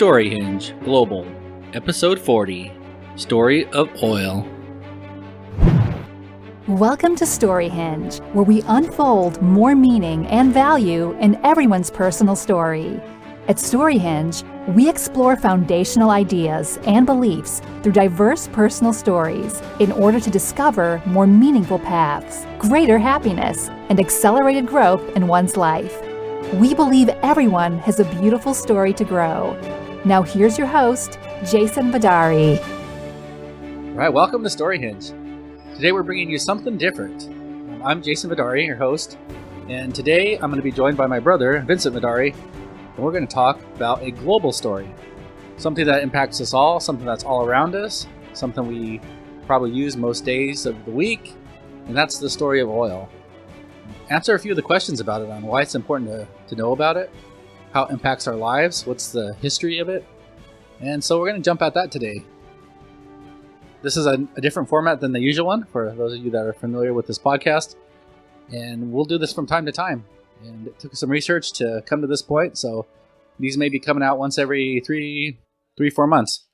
Storyhinge Global, Episode 40, Story of Oil. Welcome to Storyhinge, where we unfold more meaning and value in everyone's personal story. At Storyhinge, we explore foundational ideas and beliefs through diverse personal stories in order to discover more meaningful paths, greater happiness, and accelerated growth in one's life. We believe everyone has a beautiful story to grow. Now here's your host, Jason Badari. All right, welcome to Storyhinge. Today we're bringing you something different. I'm Jason Badari, your host, and today I'm going to be joined by my brother, Vincent Badari, and we're going to talk about a global story. Something that impacts us all, something that's all around us, something we probably use most days of the week, and that's the story of oil. Answer a few of the questions about it on why it's important to know about it, how it impacts our lives, what's the history of it, and so we're going to jump at that today. This is a different format than the usual one for those of you that are familiar with this podcast, and we'll do this from time to time. And it took some research to come to this point, so these may be coming out once every 4 months.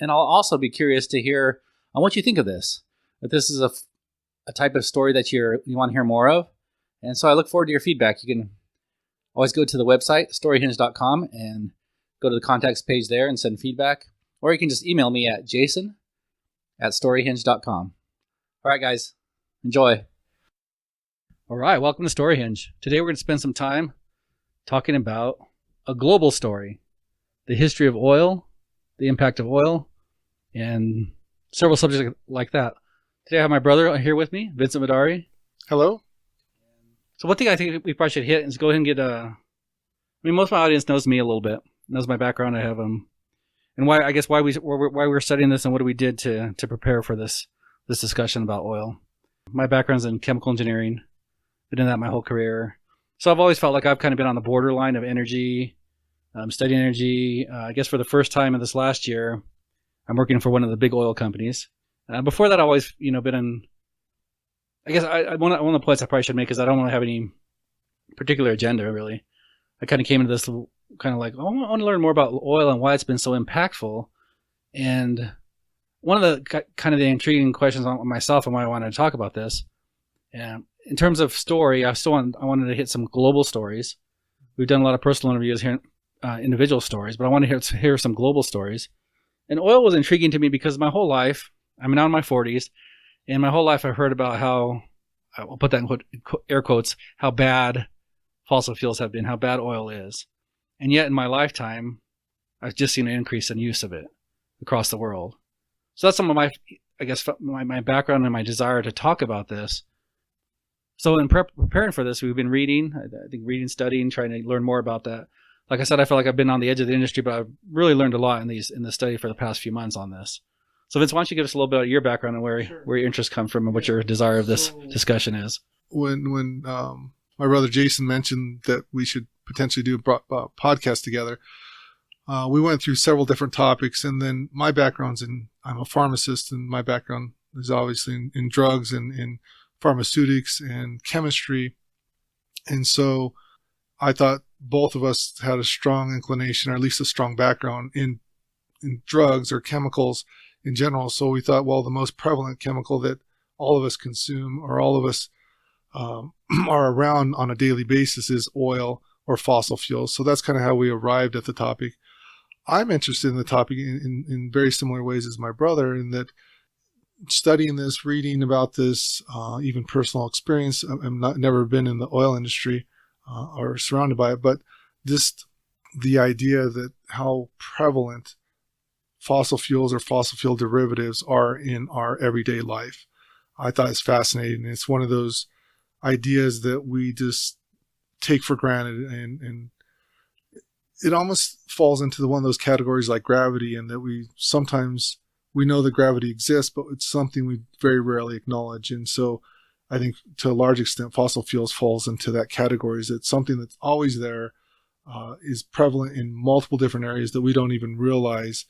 And I'll also be curious to hear on what you think of this. If this is a type of story that you want to hear more of. And so I look forward to your feedback. You can always go to the website, storyhinge.com, and go to the contacts page there and send feedback. Or you can just email me at jason@storyhinge.com. All right, guys, enjoy. All right, welcome to Storyhinge. Today we're going to spend some time talking about a global story, the history of oil, the impact of oil, and several subjects like that. Today I have my brother here with me, Vincent Badari. Hello. So one thing I think we probably should hit is go ahead and get most of my audience knows me a little bit, knows my background. I have and why we're studying this and what we did to prepare for this discussion about oil. My background's in chemical engineering. Been in that my whole career. So I've always felt like I've kind of been on the borderline of energy, studying energy. I guess for the first time in this last year, I'm working for one of the big oil companies. Before that, I've always, been in, I guess one of the points I probably should make is I don't want to have any particular agenda, really. I kind of came into this kind of like, I want to learn more about oil and why it's been so impactful. And one of the kind of the intriguing questions on myself and why I wanted to talk about this, in terms of story, I wanted to hit some global stories. We've done a lot of personal interviews here, individual stories, but I wanted to hear some global stories. And oil was intriguing to me because my whole life, I'm now in my 40s, and my whole life I've heard about how, I'll put that in air quotes, how bad fossil fuels have been, how bad oil is. And yet in my lifetime, I've just seen an increase in use of it across the world. So that's some of my background and my desire to talk about this. So in preparing for this, we've been reading, studying, trying to learn more about that. Like I said, I feel like I've been on the edge of the industry, but I've really learned a lot in the study for the past few months on this. So Vince, why don't you give us a little bit of your background and where your interests come from and what your desire of this discussion is? When my brother Jason mentioned that we should potentially do a podcast together, we went through several different topics, and then my background's I'm a pharmacist, and my background is obviously in drugs and in pharmaceutics and chemistry. And so I thought both of us had a strong inclination, or at least a strong background in drugs or chemicals in general. So we thought, well, the most prevalent chemical that all of us consume, or all of us are around on a daily basis, is oil or fossil fuels. So that's kind of how we arrived at the topic. I'm interested in the topic in very similar ways as my brother, in that studying this, reading about this, even personal experience. I've never been in the oil industry or surrounded by it, but just the idea that how prevalent fossil fuels or fossil fuel derivatives are in our everyday life, I thought it's fascinating. It's one of those ideas that we just take for granted, and it almost falls into one of those categories like gravity, and that we know that gravity exists, but it's something we very rarely acknowledge. And so I think to a large extent, fossil fuels falls into that category. Is it's something that's always there, is prevalent in multiple different areas that we don't even realize.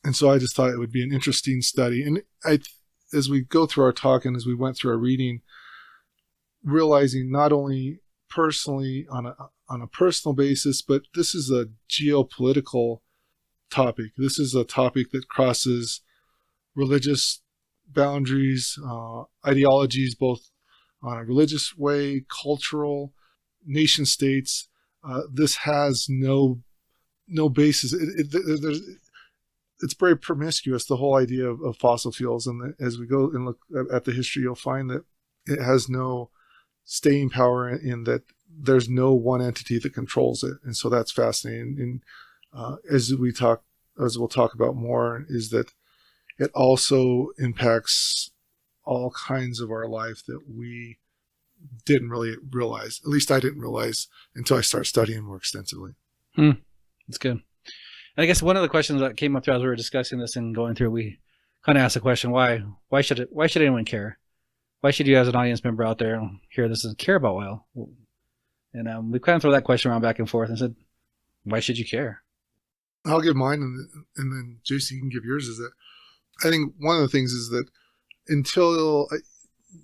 And so I just thought it would be an interesting study. And as we go through our talk and as we went through our reading, realizing not only personally on a personal basis, but this is a geopolitical topic. This is a topic that crosses religious boundaries, ideologies, both on a religious way, cultural, nation states. This has no basis. It's very promiscuous, the whole idea of fossil fuels. And as we go and look at the history, you'll find that it has no staying power in that there's no one entity that controls it. And so that's fascinating. And as we'll talk about more, is that it also impacts all kinds of our life that we didn't really realize. At least I didn't realize until I started studying more extensively. That's good. And I guess one of the questions that came up as we were discussing this and going through, we kind of asked the question, why should anyone care? Why should you as an audience member out there hear this and care about oil? And we kind of throw that question around back and forth and said, why should you care? I'll give mine, and then Jason, you can give yours. Is that I think one of the things is that until,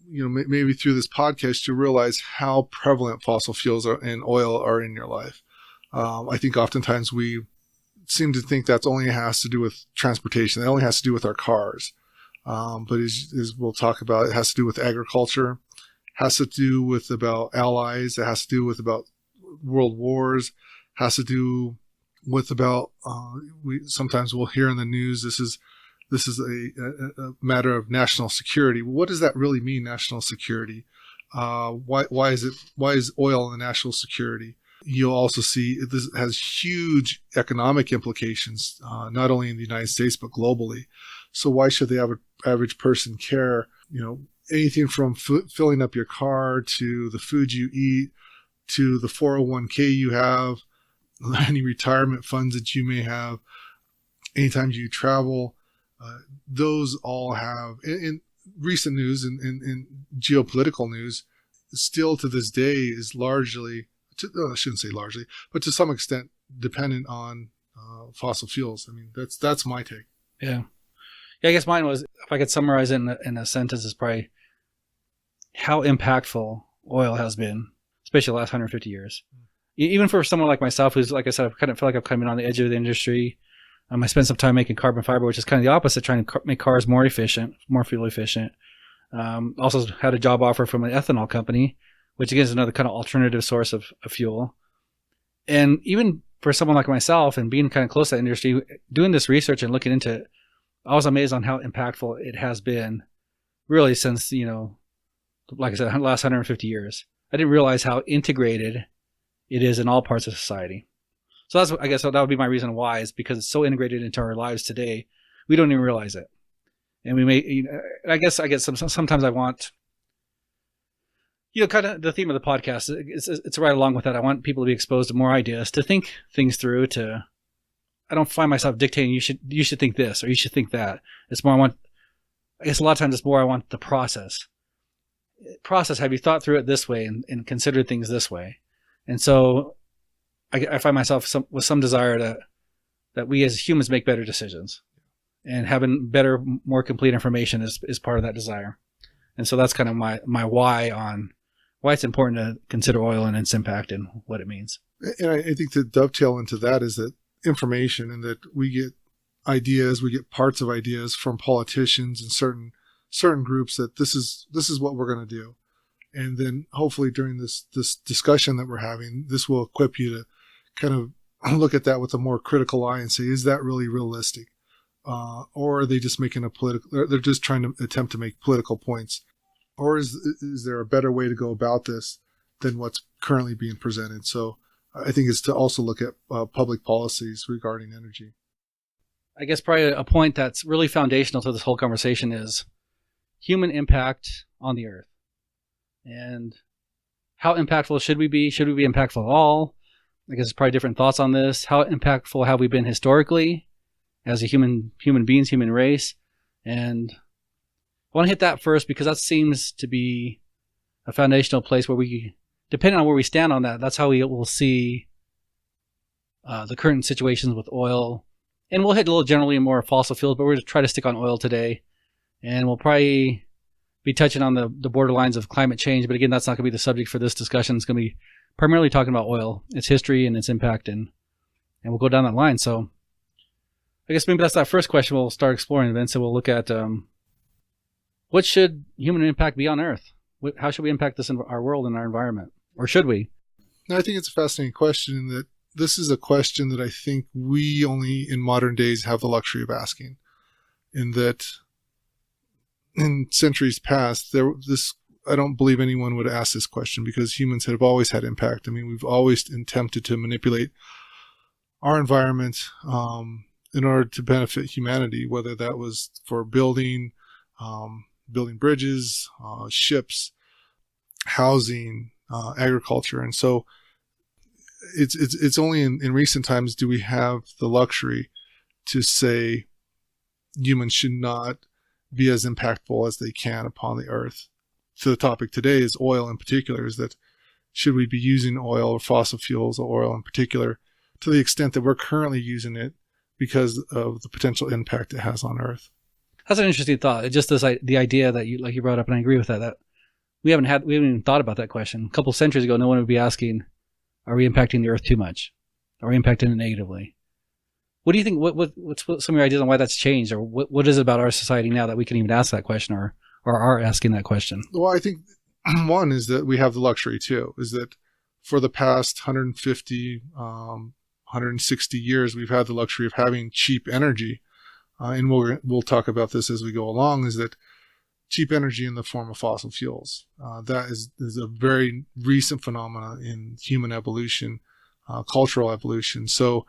maybe through this podcast, you realize how prevalent fossil fuels and oil are in your life. I think oftentimes we seem to think that only has to do with transportation. That only has to do with our cars. But as we'll talk about, it has to do with agriculture, has to do with about allies, it has to do with about world wars, has to do with about, sometimes we'll hear in the news, this is a matter of national security. What does that really mean, national security? Why is oil in the national security? You'll also see this has huge economic implications, not only in the United States, but globally. So why should the average person care? Anything from filling up your car to the food you eat, to the 401k you have, any retirement funds that you may have, anytime you travel, those all have, in recent news and geopolitical news, still to this day is largely, I shouldn't say largely, but to some extent dependent on fossil fuels. I mean, that's my take. Yeah. I guess mine was, if I could summarize it in a sentence, is probably how impactful oil has been, especially the last 150 years. Even for someone like myself, who's, like I said, I kind of feel like I've come in on the edge of the industry. I spent some time making carbon fiber, which is kind of the opposite, trying to make cars more efficient, more fuel efficient. Also had a job offer from an ethanol company, which again is another kind of alternative source of fuel. And even for someone like myself and being kind of close to that industry, doing this research and looking into it, I was amazed on how impactful it has been really since, like I said, the last 150 years. I didn't realize how integrated it is in all parts of society. So that would be my reason why, is because it's so integrated into our lives today, we don't even realize it. And we may, I guess sometimes I want, kind of the theme of the podcast, it's right along with that. I want people to be exposed to more ideas, to think things through, I don't find myself dictating, you should think this or you should think that. It's more, I guess a lot of times it's more I want the process. Have you thought through it this way and considered things this way? And so I find myself with some desire that we as humans make better decisions, and having better, more complete information is part of that desire. And so that's kind of my why on why it's important to consider oil and its impact and what it means. And I think to dovetail into that is that information, and that we get ideas, we get parts of ideas from politicians and certain groups that this is what we're going to do. And then hopefully during this discussion that we're having, this will equip you to kind of look at that with a more critical eye and say, is that really realistic? Or are they just making they're just trying to attempt to make political points? Or is there a better way to go about this than what's currently being presented? So I think it's to also look at public policies regarding energy. I guess probably a point that's really foundational to this whole conversation is human impact on the earth. And how impactful should we be? Should we be impactful at all? I guess there's probably different thoughts on this. How impactful have we been historically as a human beings, human race? And I want to hit that first because that seems to be a foundational place where we, depending on where we stand on that, that's how we will see the current situations with oil. And we'll hit a little generally more fossil fuels, but we're going to try to stick on oil today. And we'll probably be touching on the borderlines of climate change. But again, that's not going to be the subject for this discussion. It's going to be primarily talking about oil, its history and its impact. And we'll go down that line. So I guess maybe that's that first question we'll start exploring then. So we'll look at what should human impact be on Earth? How should we impact this in our world and our environment? Or should we? Now, I think it's a fascinating question in that this is a question that I think we only in modern days have the luxury of asking. In that in centuries past, I don't believe anyone would ask this question because humans have always had impact. I mean, we've always attempted to manipulate our environment in order to benefit humanity, whether that was for building bridges, ships, housing, agriculture. And so it's only in recent times do we have the luxury to say humans should not be as impactful as they can upon the earth. So the topic today is oil in particular, is that should we be using oil or fossil fuels or oil in particular to the extent that we're currently using it because of the potential impact it has on Earth? That's an interesting thought. It's just the idea that you brought up, and I agree with that we haven't even thought about that question. A couple of centuries ago, no one would be asking, are we impacting the Earth too much? Are we impacting it negatively? What do you think? What's some of your ideas on why that's changed, or what is it about our society now that we can even ask that question, or are asking that question? Well, I think one is that we have the luxury too, is that for the past 150, 160 years, we've had the luxury of having cheap energy. And we'll talk about this as we go along, is that cheap energy in the form of fossil fuels. That is a very recent phenomenon in human evolution, cultural evolution. So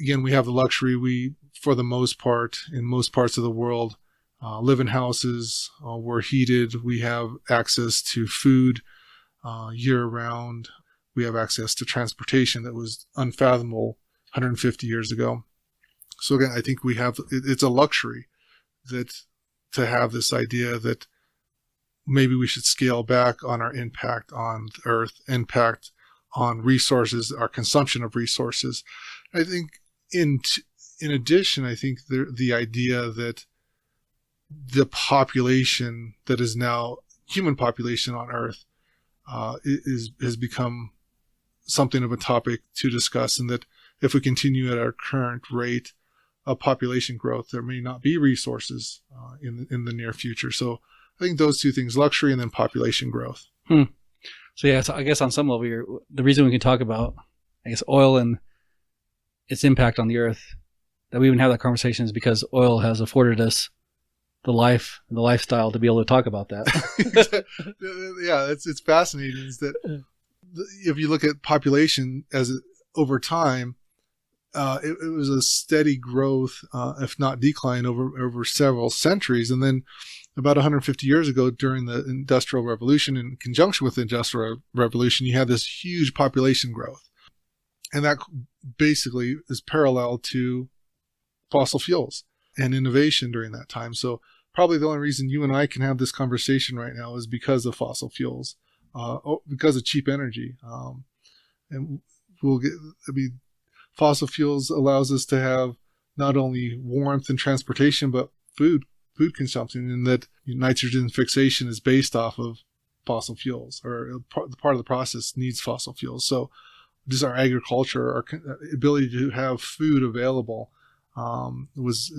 again, we have the luxury. We, for the most part, in most parts of the world, live in houses. We're heated. We have access to food year round. We have access to transportation that was unfathomable 150 years ago. So again, I think it's a luxury to have this idea that maybe we should scale back on our impact on the Earth, impact on resources, our consumption of resources. I think in addition, I think the idea that the population that is now human population on Earth has become something of a topic to discuss, and that if we continue at our current rate of population growth, there may not be resources in the near future. So I think those two things, luxury and then population growth. So yeah, so I guess on some level, the reason we can talk about, I guess, oil and its impact on the Earth, that we even have that conversation, is because oil has afforded us the lifestyle to be able to talk about that. Yeah, it's fascinating. Is that if you look at population over time, it was a steady growth, if not decline, over several centuries. And then about 150 years ago, during the Industrial Revolution, in conjunction with the Industrial Revolution, you had this huge population growth. And that basically is parallel to fossil fuels and innovation during that time. So probably the only reason you and I can have this conversation right now is because of fossil fuels, because of cheap energy. And fossil fuels allows us to have not only warmth and transportation, but food consumption, and that nitrogen fixation is based off of fossil fuels, or part of the process needs fossil fuels. So just our agriculture, our ability to have food available was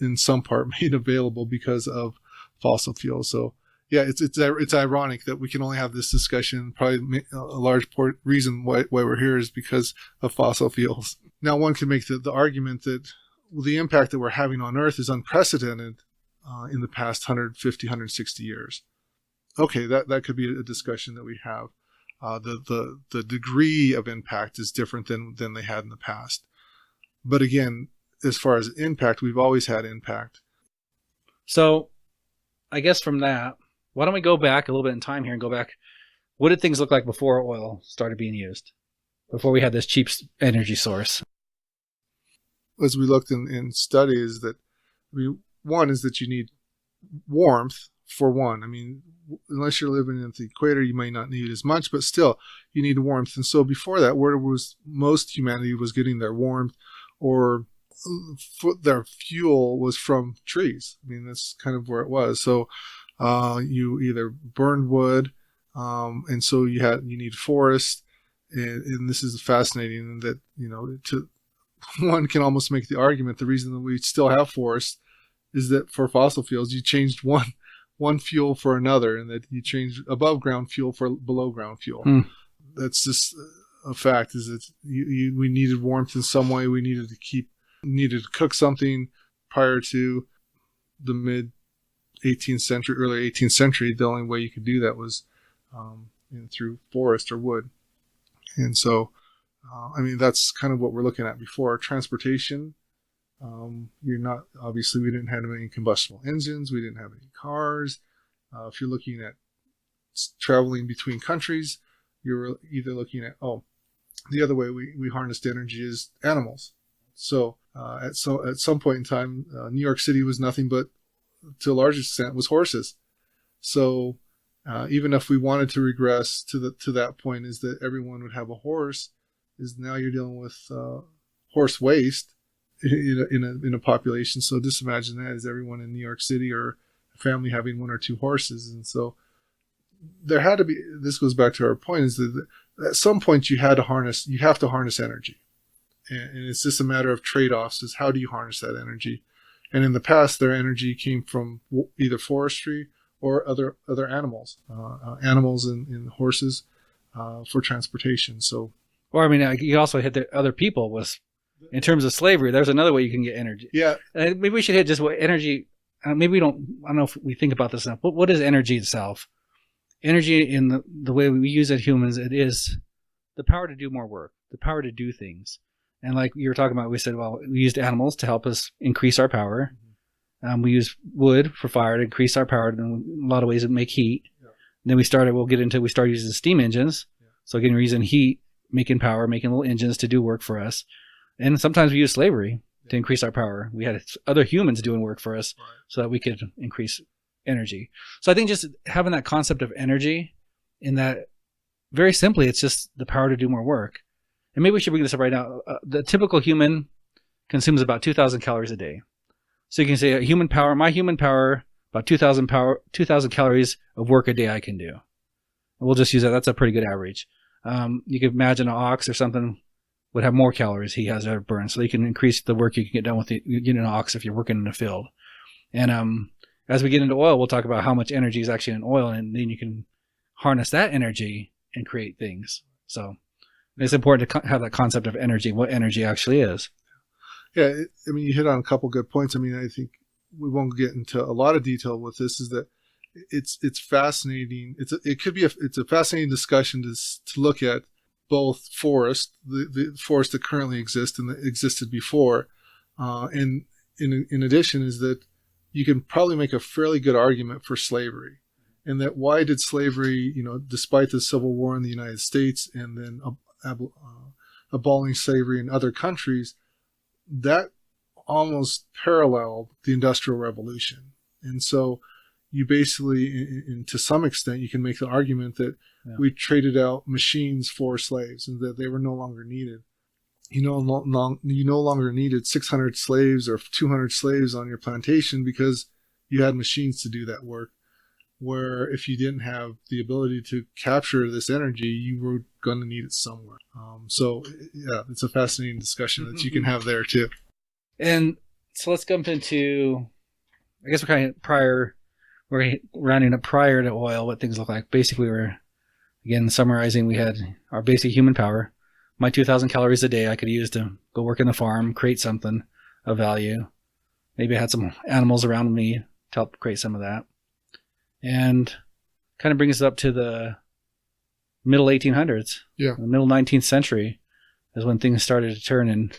in some part made available because of fossil fuels. So yeah, it's ironic that we can only have this discussion. Probably a large reason why we're here is because of fossil fuels. Now, one can make the argument that the impact that we're having on Earth is unprecedented in the past 150, 160 years. Okay, that could be a discussion that we have. The degree of impact is different than they had in the past. But again, as far as impact, we've always had impact. So I guess from that, why don't we go back a little bit in time here and go back. What did things look like before oil started being used? Before we had this cheap energy source? As we looked in studies, one is that you need warmth for one. I mean, unless you're living at the equator, you may not need as much, but still, you need warmth. And so before that, where was most humanity was getting their warmth or their fuel was from trees. I mean, that's kind of where it was. So you either burned wood, and so you need forest, and this is fascinating that one can almost make the argument the reason that we still have forests is that for fossil fuels, you changed one fuel for another, and that you changed above ground fuel for below ground fuel. That's just a fact, is that we needed warmth in some way. We needed to cook something prior to the mid 18th century, early 18th century. The only way you could do that was through forest or wood. And so, that's kind of what we're looking at before. Transportation, obviously we didn't have any combustible engines. We didn't have any cars. If you're looking at traveling between countries, you're either looking at, the other way we harnessed energy is animals. So at some point in time, New York City was nothing but, to a large extent, was horses. So even if we wanted to regress to that point, is that everyone would have a horse, is now you're dealing with horse waste in a population. So just imagine that as everyone in New York City or a family having one or two horses. And so there had to be, this goes back to our point, is that at some point you have to harness energy. And it's just a matter of trade-offs, is how do you harness that energy? And in the past, their energy came from either forestry or other animals and horses for transportation. So, or you also hit the other people with, in terms of slavery. There's another way you can get energy. Yeah, maybe we should hit just what energy. Maybe we don't. I don't know if we think about this enough. But what is energy itself? Energy, in the way we use it, humans, it is the power to do more work, the power to do things. And like you were talking about, we said, well, we used animals to help us increase our power. We use wood for fire to increase our power. In a lot of ways, it make heat. Yeah. Then we started using steam engines. Yeah. So again, we're using heat, making power, making little engines to do work for us. And sometimes we use slavery to increase our power. We had other humans doing work for us so that we could increase energy. So I think just having that concept of energy, in that, very simply, it's just the power to do more work. And maybe we should bring this up right now. The typical human consumes about 2,000 calories a day. So you can say my human power, about 2,000 calories of work a day I can do. And we'll just use that. That's a pretty good average. You could imagine an ox or something would have more calories he has to burn. So you can increase the work you can get done with getting an ox if you're working in a field. And as we get into oil, we'll talk about how much energy is actually in oil, and then you can harness that energy and create things. So it's important to have that concept of energy, what energy actually is. Yeah, you hit on a couple good points. I think we won't get into a lot of detail with this. Is that it's fascinating. It's a fascinating discussion to look at both forest, the forest that currently exists and that existed before, and in addition, is that you can probably make a fairly good argument for slavery, and that why did slavery, despite the Civil War in the United States and then abolishing slavery in other countries, that almost paralleled the Industrial Revolution. And so you basically, to some extent, you can make the argument that we traded out machines for slaves and that they were no longer needed. You no longer needed 600 slaves or 200 slaves on your plantation because you had machines to do that work. Where if you didn't have the ability to capture this energy, you were going to need it somewhere. So it's a fascinating discussion that you can have there too. And so let's jump into, I guess we're rounding up prior to oil, what things look like. Basically, we're, again, summarizing, we had our basic human power. My 2,000 calories a day I could use to go work in the farm, create something of value. Maybe I had some animals around me to help create some of that. And kind of brings us up to the middle 1800s. Yeah. The middle 19th century is when things started to turn. And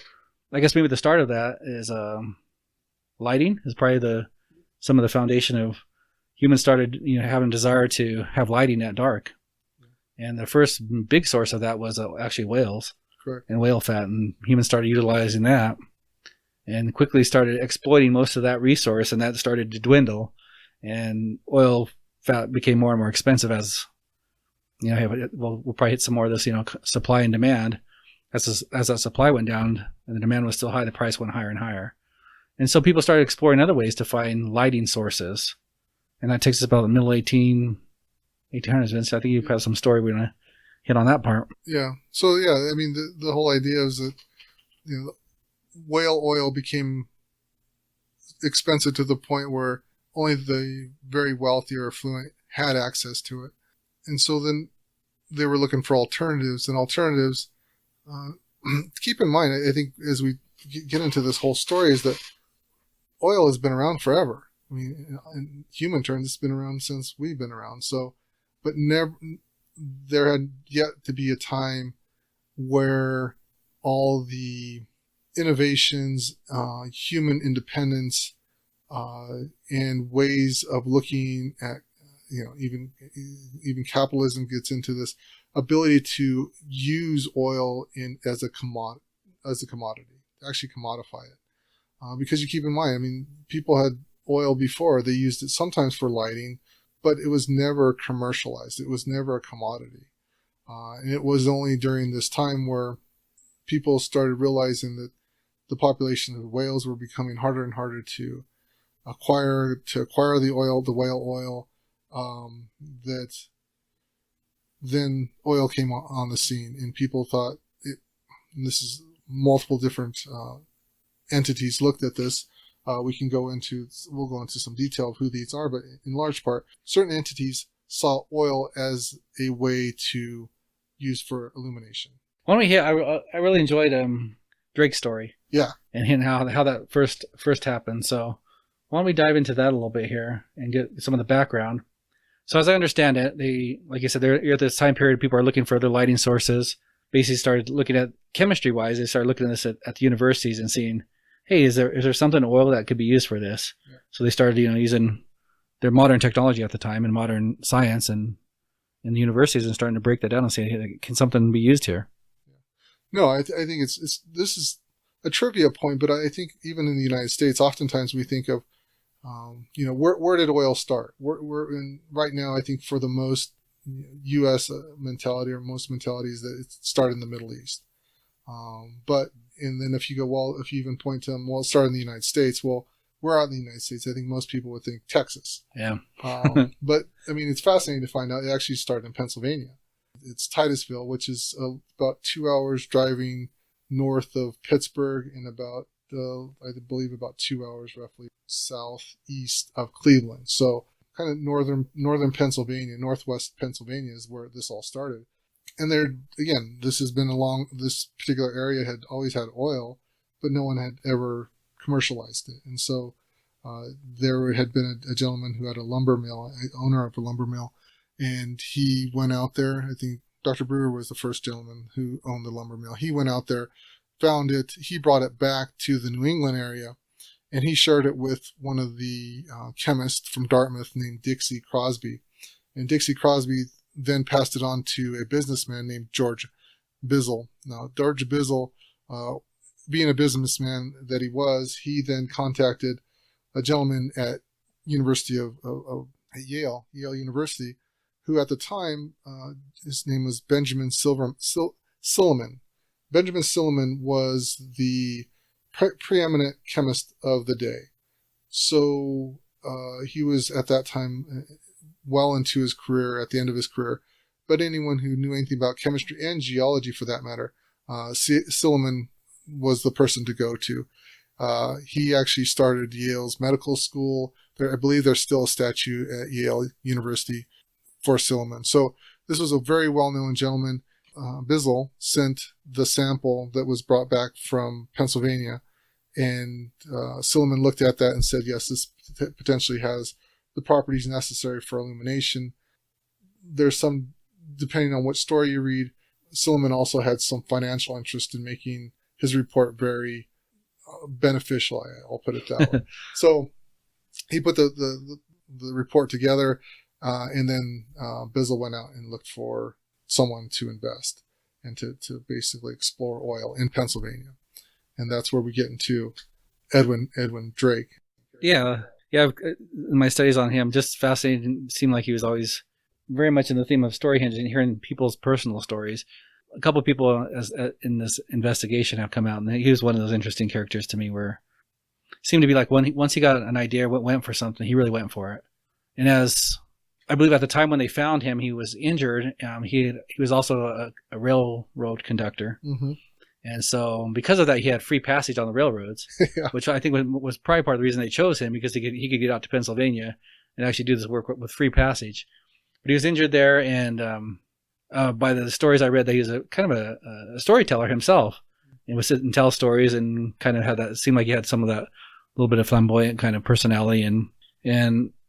I guess maybe the start of that is lighting is probably some of the foundation of humans started, having a desire to have lighting at dark. And the first big source of that was actually whales. Correct. And whale fat. And humans started utilizing that and quickly started exploiting most of that resource. And that started to dwindle. And oil fat became more and more expensive as, we'll probably hit some more of this, supply and demand. As that supply went down and the demand was still high, the price went higher and higher. And so people started exploring other ways to find lighting sources. And that takes us about the middle 1800s, Vince. I think you've got some story we're going to hit on that part. Yeah. So, the whole idea is that, whale oil became expensive to the point where only the very wealthy or affluent had access to it. And so then they were looking for alternatives, and alternatives, keep in mind, I think as we get into this whole story, is that oil has been around forever. I mean, in human terms, it's been around since we've been around. So, but never, there had yet to be a time where all the innovations, human independence, and ways of looking at, even capitalism gets into this ability to use oil as a commodity, actually commodify it. Because you keep in mind, I mean, people had oil before. They used it sometimes for lighting, but it was never commercialized. It was never a commodity. And it was only during this time where people started realizing that the population of whales were becoming harder and harder to acquire the oil, the whale oil, that then oil came on the scene, and people thought and this is multiple different entities looked at this. We'll go into some detail of who these are, but in large part, certain entities saw oil as a way to use for illumination. Why don't we hear? I really enjoyed Drake's story. Yeah, and how that first happened. So why don't we dive into that a little bit here and get some of the background. So as I understand it, like you said, they're at this time period, people are looking for other lighting sources. Basically started looking at chemistry-wise, they started looking at this at the universities and seeing, hey, is there something oil that could be used for this? Yeah. So they started, using their modern technology at the time and modern science and in the universities and starting to break that down and say, hey, can something be used here? No, I think this is a trivia point, but I think even in the United States, oftentimes we think of, where did oil start? We're in right now. I think for the most U.S. mentality or most mentalities that it started in the Middle East. And then if you even point to them, well, it started in the United States. Well, we're out in the United States. I think most people would think Texas. Yeah. But I mean, it's fascinating to find out it actually started in Pennsylvania. It's Titusville, which is about 2 hours driving north of Pittsburgh and about, I believe about 2 hours roughly southeast of Cleveland. So kind of northern Pennsylvania, northwest Pennsylvania is where this all started. And this particular area had always had oil, but no one had ever commercialized it. And so there had been a gentleman who had a lumber mill, owner of a lumber mill, and he went out there. I think Dr. Brewer was the first gentleman who owned the lumber mill. He went out there, found it, he brought it back to the New England area, and he shared it with one of the chemists from Dartmouth named Dixie Crosby. And Dixie Crosby then passed it on to a businessman named George Bizzle. Now, George Bizzle, being a businessman that he was, he then contacted a gentleman at University of Yale University, who at the time, his name was Benjamin Silliman. Benjamin Silliman was the preeminent chemist of the day. So he was at that time well into his career, at the end of his career. But anyone who knew anything about chemistry and geology, for that matter, Silliman was the person to go to. He actually started Yale's medical school. I believe there's still a statue at Yale University for Silliman. So this was a very well-known gentleman. Bizzle sent the sample that was brought back from Pennsylvania, and Silliman looked at that and said, yes, this potentially has the properties necessary for illumination. There's some, depending on what story you read, Silliman also had some financial interest in making his report very beneficial. I'll put it that way. So he put the report together, and then Bizzle went out and looked for someone to invest and to basically explore oil in Pennsylvania. And that's where we get into Edwin Drake. Yeah. In my studies on him, just fascinating. It seemed like he was always very much in the theme of Storyhenge and hearing people's personal stories. A couple of people in this investigation have come out, and he was one of those interesting characters to me, where it seemed to be like once he got an idea, went for something, he really went for it. And as I believe at the time when they found him, he was injured. He was also a railroad conductor. Mm-hmm. And so because of that, he had free passage on the railroads, Yeah. which I think was probably part of the reason they chose him, because he could get out to Pennsylvania and actually do this work with free passage. But he was injured there, and by the stories I read, that he was a kind of a storyteller himself, and would sit and tell stories, and kind of had that, seemed like he had some of that little bit of flamboyant kind of personality. And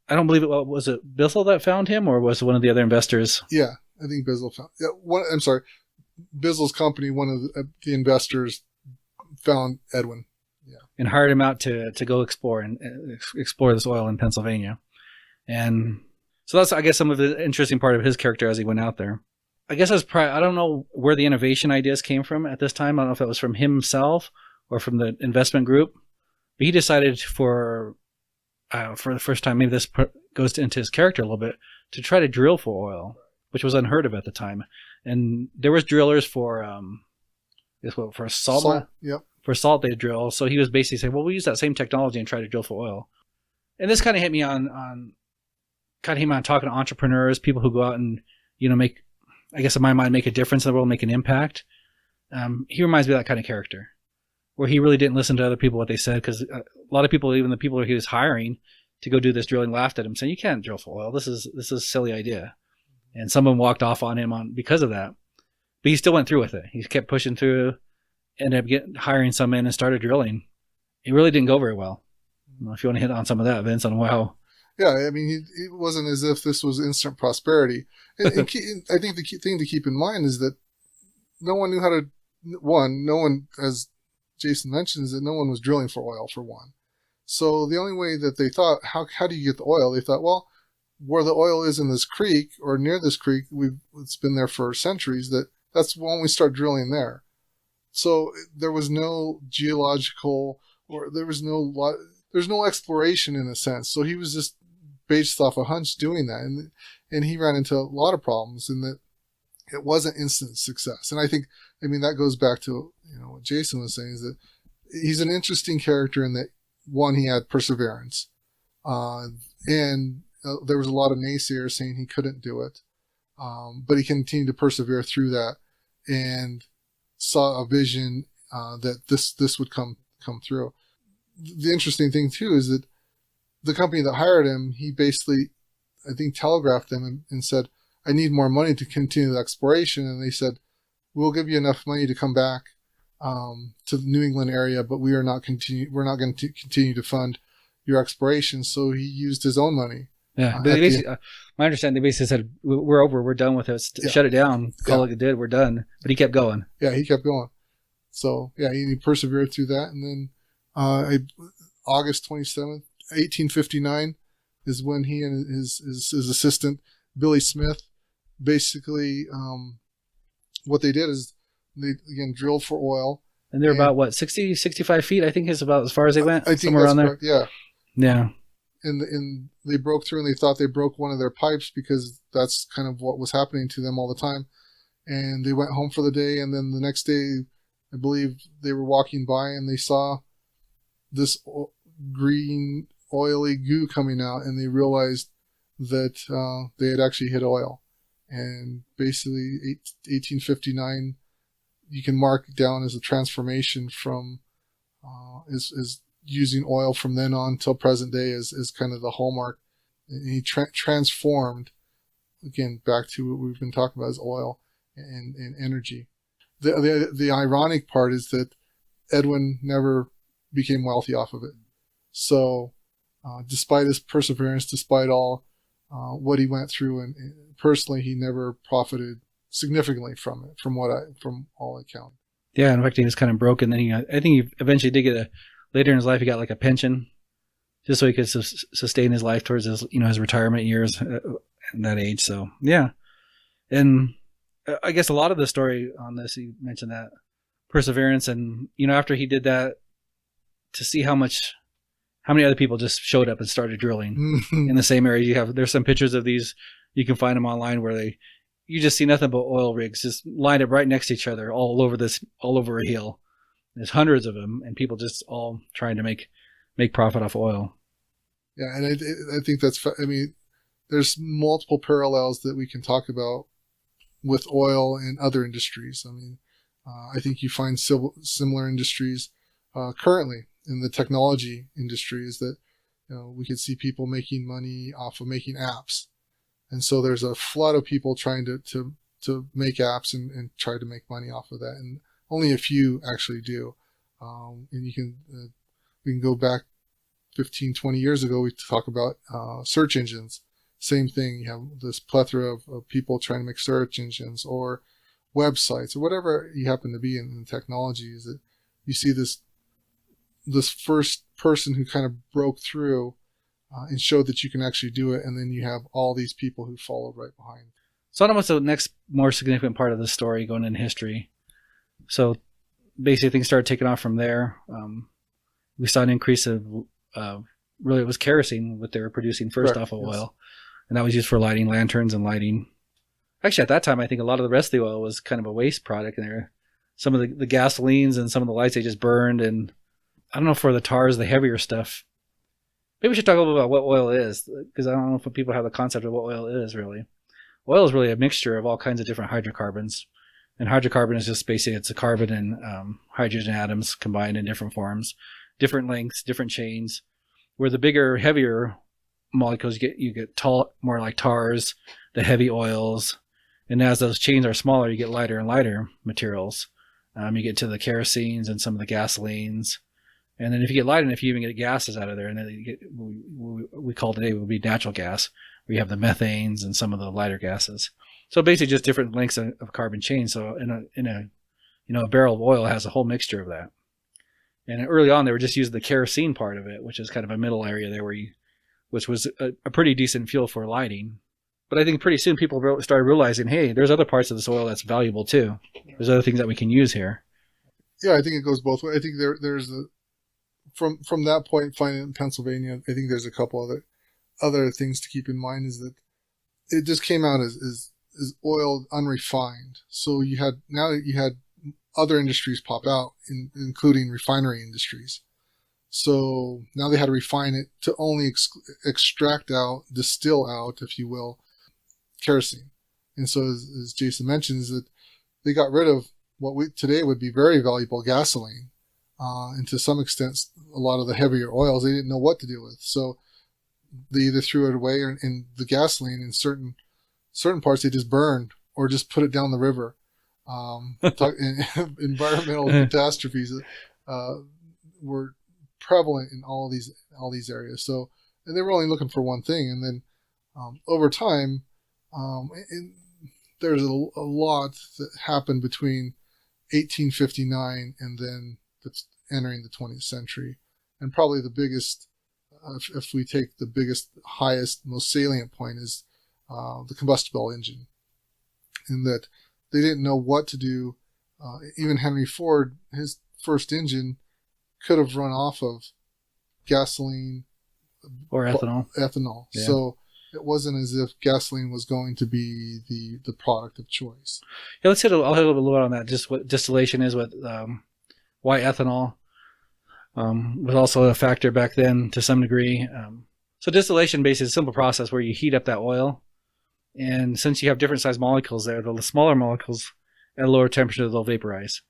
I don't believe was it Bissell that found him, or was it one of the other investors? Yeah, I think Bissell found. Yeah, I'm sorry, Bissell's company. One of the investors found Edwin. Yeah, and hired him out to go explore this oil in Pennsylvania. And so that's, I guess, some of the interesting part of his character as he went out there. I guess I don't know where the innovation ideas came from at this time. I don't know if it was from himself or from the investment group, but he decided for the first time, maybe this goes into his character a little bit, to try to drill for oil, which was unheard of at the time. And there was drillers for salt. Yep. For salt, they drill. So he was basically saying, well, we'll use that same technology and try to drill for oil. And this kind of hit me on talking to entrepreneurs, people who go out and, make, I guess in my mind, make a difference in the world, make an impact. He reminds me of that kind of character, where he really didn't listen to other people, what they said, because a lot of people, even the people he was hiring to go do this drilling, laughed at him, saying, you can't drill for oil. This is a silly idea. And some of them walked off on him because of that. But he still went through with it. He kept pushing through, ended up hiring some in and started drilling. It really didn't go very well. If you want to hit on some of that, Vince, on how. Yeah, I mean, it wasn't as if this was instant prosperity. And I think the key thing to keep in mind is that no one knew how to. No one, as Jason mentioned, is that no one was drilling for oil, for one. So the only way that they thought, how do you get the oil? They thought, well, where the oil is in this creek or near this creek, it's been there for centuries. That's when we start drilling there. So there was no geological, or there's no exploration in a sense. So he was just based off a hunch doing that, and he ran into a lot of problems in that it wasn't instant success. And I mean that goes back to what Jason was saying, is that he's an interesting character in that, one, he had perseverance, and there was a lot of naysayers saying he couldn't do it, but he continued to persevere through that and saw a vision that this would come through. The interesting thing too is that the company that hired him, he basically, I think, telegraphed them and said, I need more money to continue the exploration. And they said, we'll give you enough money to come back to the New England area, but we're not going to continue to fund your exploration. So he used his own money. Yeah, but my understanding, they basically said, we're over, we're done with it, shut it down, call it good, we're done. But he kept going. Yeah, he kept going. So, yeah, he persevered through that. And then August 27th, 1859 is when he and his assistant, Billy Smith, basically, what they did is they, again, drilled for oil. And they're about, 60, 65 feet, I think is about as far as they went? I think somewhere around there. Yeah. Yeah. And they broke through, and they thought they broke one of their pipes, because that's kind of what was happening to them all the time. And they went home for the day, and then the next day, I believe they were walking by and they saw this green oily goo coming out, and they realized that they had actually hit oil. And basically 1859, you can mark down as a transformation from is using oil from then on till present day is kind of the hallmark. And he transformed, again, back to what we've been talking about, is oil and energy. The ironic part is that Edwin never became wealthy off of it. So despite his perseverance, despite all what he went through, and personally, he never profited significantly from it, from all I count. Yeah, in fact, he was kind of broke, and then I think he eventually did get later in his life, he got like a pension, just so he could sustain his life towards his retirement years at that age. So yeah, and I guess a lot of the story on this, you mentioned that perseverance, and after he did that, to see how many other people just showed up and started drilling in the same area. There's some pictures of these, you can find them online, where you just see nothing but oil rigs just lined up right next to each other all over a hill. There's hundreds of them, and people just all trying to make profit off oil. Yeah, and I think there's multiple parallels that we can talk about with oil and other industries. I think you find similar industries currently in the technology industry, is that we could see people making money off of making apps. And so there's a flood of people trying to make apps and try to make money off of that. And only a few actually do. And we can go back 15, 20 years ago, we talk about search engines. Same thing. You have this plethora of people trying to make search engines or websites or whatever you happen to be in technology, is that you see this first person who kind of broke through and showed that you can actually do it. And then you have all these people who followed right behind. So what's the next more significant part of the story going in history? So basically things started taking off from there. We saw an increase of, really it was kerosene, what they were producing first off of oil. And that was used for lighting lanterns and lighting. Actually, at that time, I think a lot of the rest of the oil was kind of a waste product. And some of the gasolines and some of the lights they just burned. And I don't know, for the tars, the heavier stuff. Maybe we should talk a little bit about what oil is, because I don't know if people have the concept of what oil is really. Oil is really a mixture of all kinds of different hydrocarbons. And hydrocarbon is just basically, it's a carbon and hydrogen atoms combined in different forms, different lengths, different chains. Where the bigger, heavier molecules, you get more like tars, the heavy oils. And as those chains are smaller, you get lighter and lighter materials. You get to the kerosenes and some of the gasolines. And then if you get light enough, you even get gases out of there. And then you get, we call today would be natural gas, where you have the methanes and some of the lighter gases. So basically just different lengths of carbon chains. So a barrel of oil has a whole mixture of that. And early on, they were just using the kerosene part of it, which is kind of a middle area there which was a pretty decent fuel for lighting. But I think pretty soon people started realizing, hey, there's other parts of this oil that's valuable too. There's other things that we can use here. Yeah, I think it goes both ways. I think there's from that point, finding it in Pennsylvania, I think there's a couple other things to keep in mind, is that it just came out as oil unrefined. So you had other industries pop out, including refinery industries. So now they had to refine it to only extract out, distill out, if you will, kerosene. And so as Jason mentioned, is that they got rid of what today would be very valuable gasoline. And to some extent, a lot of the heavier oils, they didn't know what to do with. So they either threw it away, or in the gasoline in certain parts they just burned or just put it down the river. Environmental catastrophes were prevalent in all these areas. So, and they were only looking for one thing. And then over time, there's a lot that happened between 1859 and then entering the 20th century. And probably the biggest, if we take the biggest, highest, most salient point, is the combustible engine. In that they didn't know what to do. Even Henry Ford, his first engine could have run off of gasoline or ethanol. Yeah. So it wasn't as if gasoline was going to be the product of choice. Yeah, I'll hit a little bit on that. Just what distillation is, why ethanol was also a factor back then to some degree. So distillation basically is a simple process where you heat up that oil. And since you have different size molecules there, the smaller molecules at a lower temperature, they'll vaporize.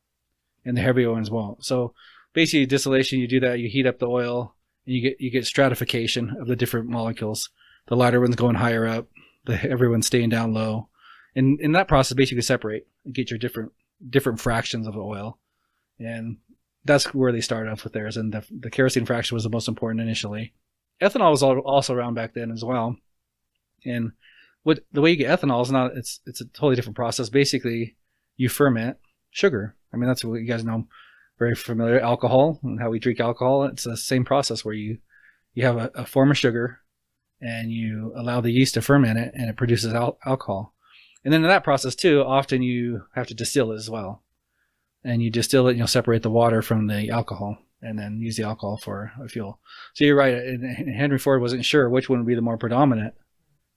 And the heavier ones won't. So basically distillation, you do that, you heat up the oil, and you get stratification of the different molecules. The lighter ones going higher up, the heavier ones staying down low. And in that process, basically separate and get your different fractions of the oil. And that's where they started off with theirs. And the kerosene fraction was the most important initially. Ethanol was also around back then as well. And the way you get ethanol is it's a totally different process. Basically, you ferment sugar. I mean, that's what you guys know, very familiar. Alcohol and how we drink alcohol. It's the same process where you have a form of sugar and you allow the yeast to ferment it and it produces alcohol. And then in that process too, often you have to distill it as well. And you distill it and you'll separate the water from the alcohol and then use the alcohol for a fuel. So you're right. And Henry Ford wasn't sure which one would be the more predominant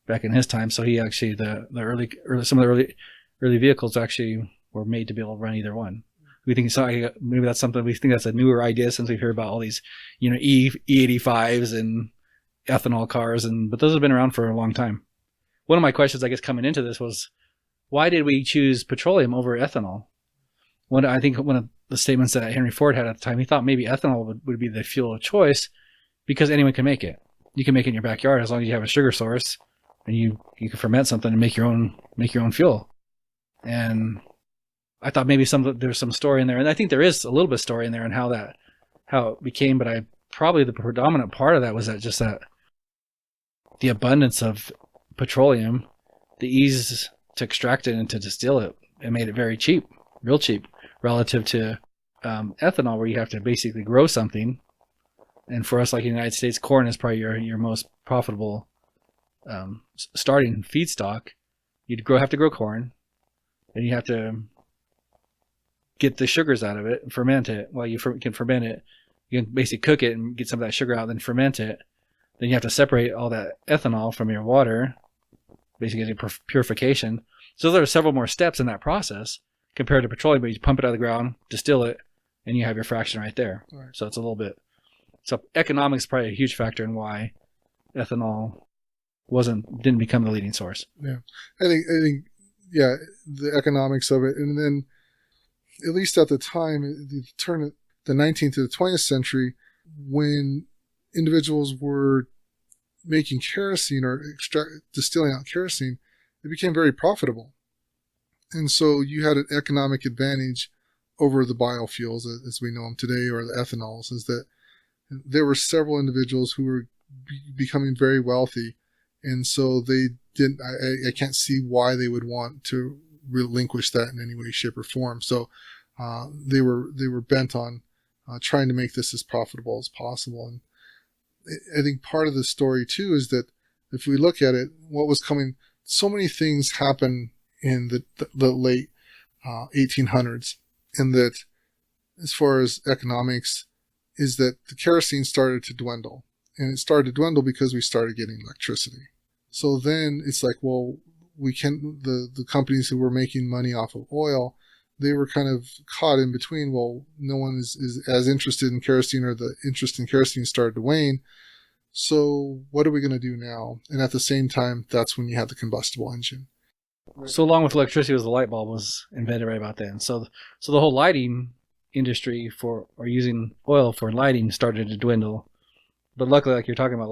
back in his time. So he actually, some of the early vehicles actually were made to be able to run either one. We think maybe that's something, we think that's a newer idea since we've heard about all these, E85s and ethanol cars, but those have been around for a long time. One of my questions, I guess, coming into this was, why did we choose petroleum over ethanol? I think one of the statements that Henry Ford had at the time, he thought maybe ethanol would be the fuel of choice because anyone can make it. You can make it in your backyard as long as you have a sugar source, and you can ferment something and make your own fuel. And I thought maybe there's some story in there, and I think there is a little bit of story in there on how it became. But probably the predominant part of that was that the abundance of petroleum, the ease to extract it and to distill it, it made it very cheap, real cheap, relative to ethanol, where you have to basically grow something. And for us, like in the United States, corn is probably your most profitable starting feedstock. You'd have to grow corn, and you have to get the sugars out of it and ferment it. Well, you can ferment it. You can basically cook it and get some of that sugar out, then ferment it. Then you have to separate all that ethanol from your water, basically getting purification. So there are several more steps in that process compared to petroleum, but you pump it out of the ground, distill it, and you have your fraction right there. Right. So it's a little bit. So economics is probably a huge factor in why ethanol didn't become the leading source. Yeah, I think the economics of it, and then at least at the time, the turn of the 19th to the 20th century, when individuals were making kerosene or distilling out kerosene, it became very profitable, and so you had an economic advantage over the biofuels as we know them today, or the ethanols. Is that there were several individuals who were becoming very wealthy, and so they didn't. I can't see why they would want to relinquish that in any way, shape, or form. So they were bent on trying to make this as profitable as possible. And I think part of the story too is that if we look at it, what was coming, so many things happen in the late 1800s, and that as far as economics, is that the kerosene started to dwindle. And it started to dwindle because we started getting electricity. So then it's like, well, the companies who were making money off of oil, they were kind of caught in between. Well, no one is as interested in kerosene, or the interest in kerosene started to wane. So what are we going to do now? And at the same time, that's when you had the combustible engine. So along with electricity was the light bulb was invented right about then. So the whole lighting industry using oil for lighting started to dwindle. But luckily, like you're talking about,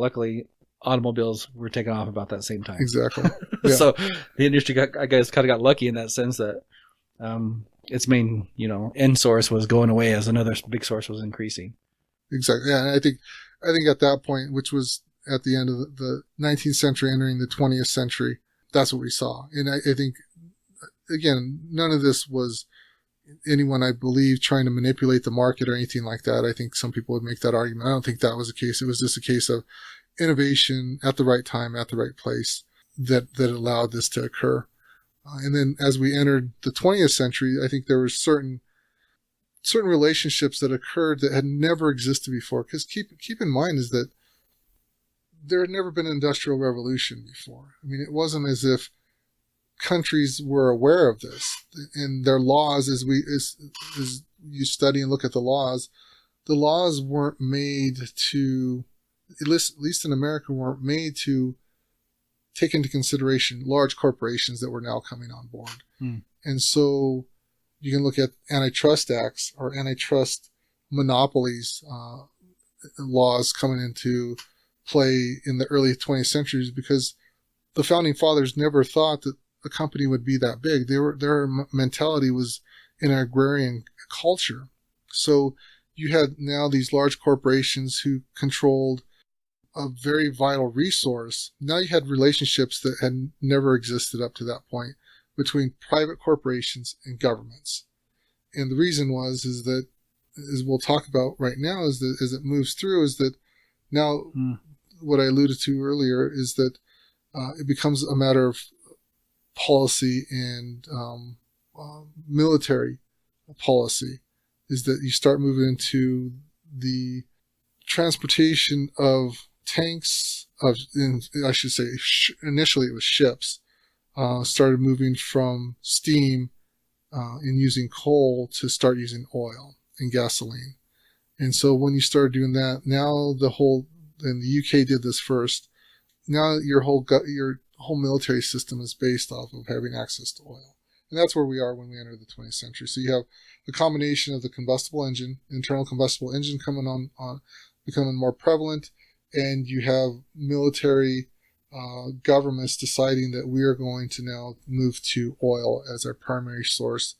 automobiles were taken off about that same time. Exactly. Yeah. So the industry kind of got lucky in that sense that its main, end source was going away as another big source was increasing. Exactly. Yeah, and I think at that point, which was at the end of the 19th century, entering the 20th century, that's what we saw. And I think, again, none of this was anyone, I believe, trying to manipulate the market or anything like that. I think some people would make that argument. I don't think that was the case. It was just a case of innovation at the right time, at the right place that allowed this to occur. And then as we entered the 20th century, I think there were certain relationships that occurred that had never existed before. Because keep in mind is that there had never been an industrial revolution before. I mean, it wasn't as if countries were aware of this, and their laws, as you study and look at the laws weren't made to, at least in America, weren't made to take into consideration large corporations that were now coming on board. And so you can look at antitrust acts or antitrust monopolies laws coming into play in the early 20th centuries, because the founding fathers never thought that a company would be that big. Their mentality was in an agrarian culture. So you had now these large corporations who controlled a very vital resource. Now you had relationships that had never existed up to that point between private corporations and governments. And the reason is that, as we'll talk about right now, is that as it moves through, is that now what I alluded to earlier is that it becomes a matter of policy and military policy, is that you start moving into the transportation of tanks, initially it was ships, started moving from steam and using coal to start using oil and gasoline. And so when you start doing that, now and the UK did this first, now your whole military system is based off of having access to oil. And that's where we are when we enter the 20th century. So you have the combination of the combustible engine, internal combustible engine coming on becoming more prevalent, and you have military governments deciding that we are going to now move to oil as our primary source,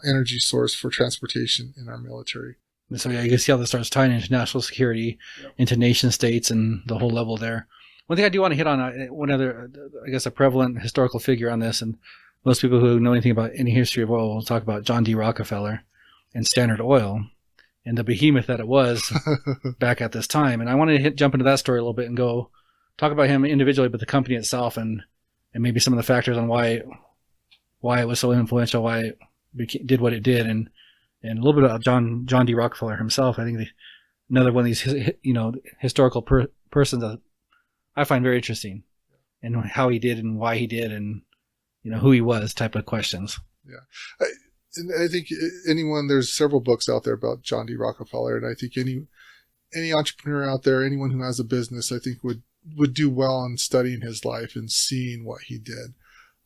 energy source for transportation in our military. And so yeah, you can see how this starts tying into national security, into nation states, and the whole level there. One thing I do want to hit on, one other, I guess, a prevalent historical figure on this, and most people who know anything about any history of oil will talk about John D. Rockefeller and Standard Oil and the behemoth that it was back at this time. And I want to jump into that story a little bit and go talk about him individually, but the company itself, and maybe some of the factors on why it was so influential, why it did what it did, and a little bit about John D. Rockefeller himself. I think another one of these historical persons that I find very interesting, and how he did and why he did, and who he was, type of questions. Yeah, I think there's several books out there about John D. Rockefeller, and I think any entrepreneur out there, anyone who has a business, I think would do well in studying his life and seeing what he did.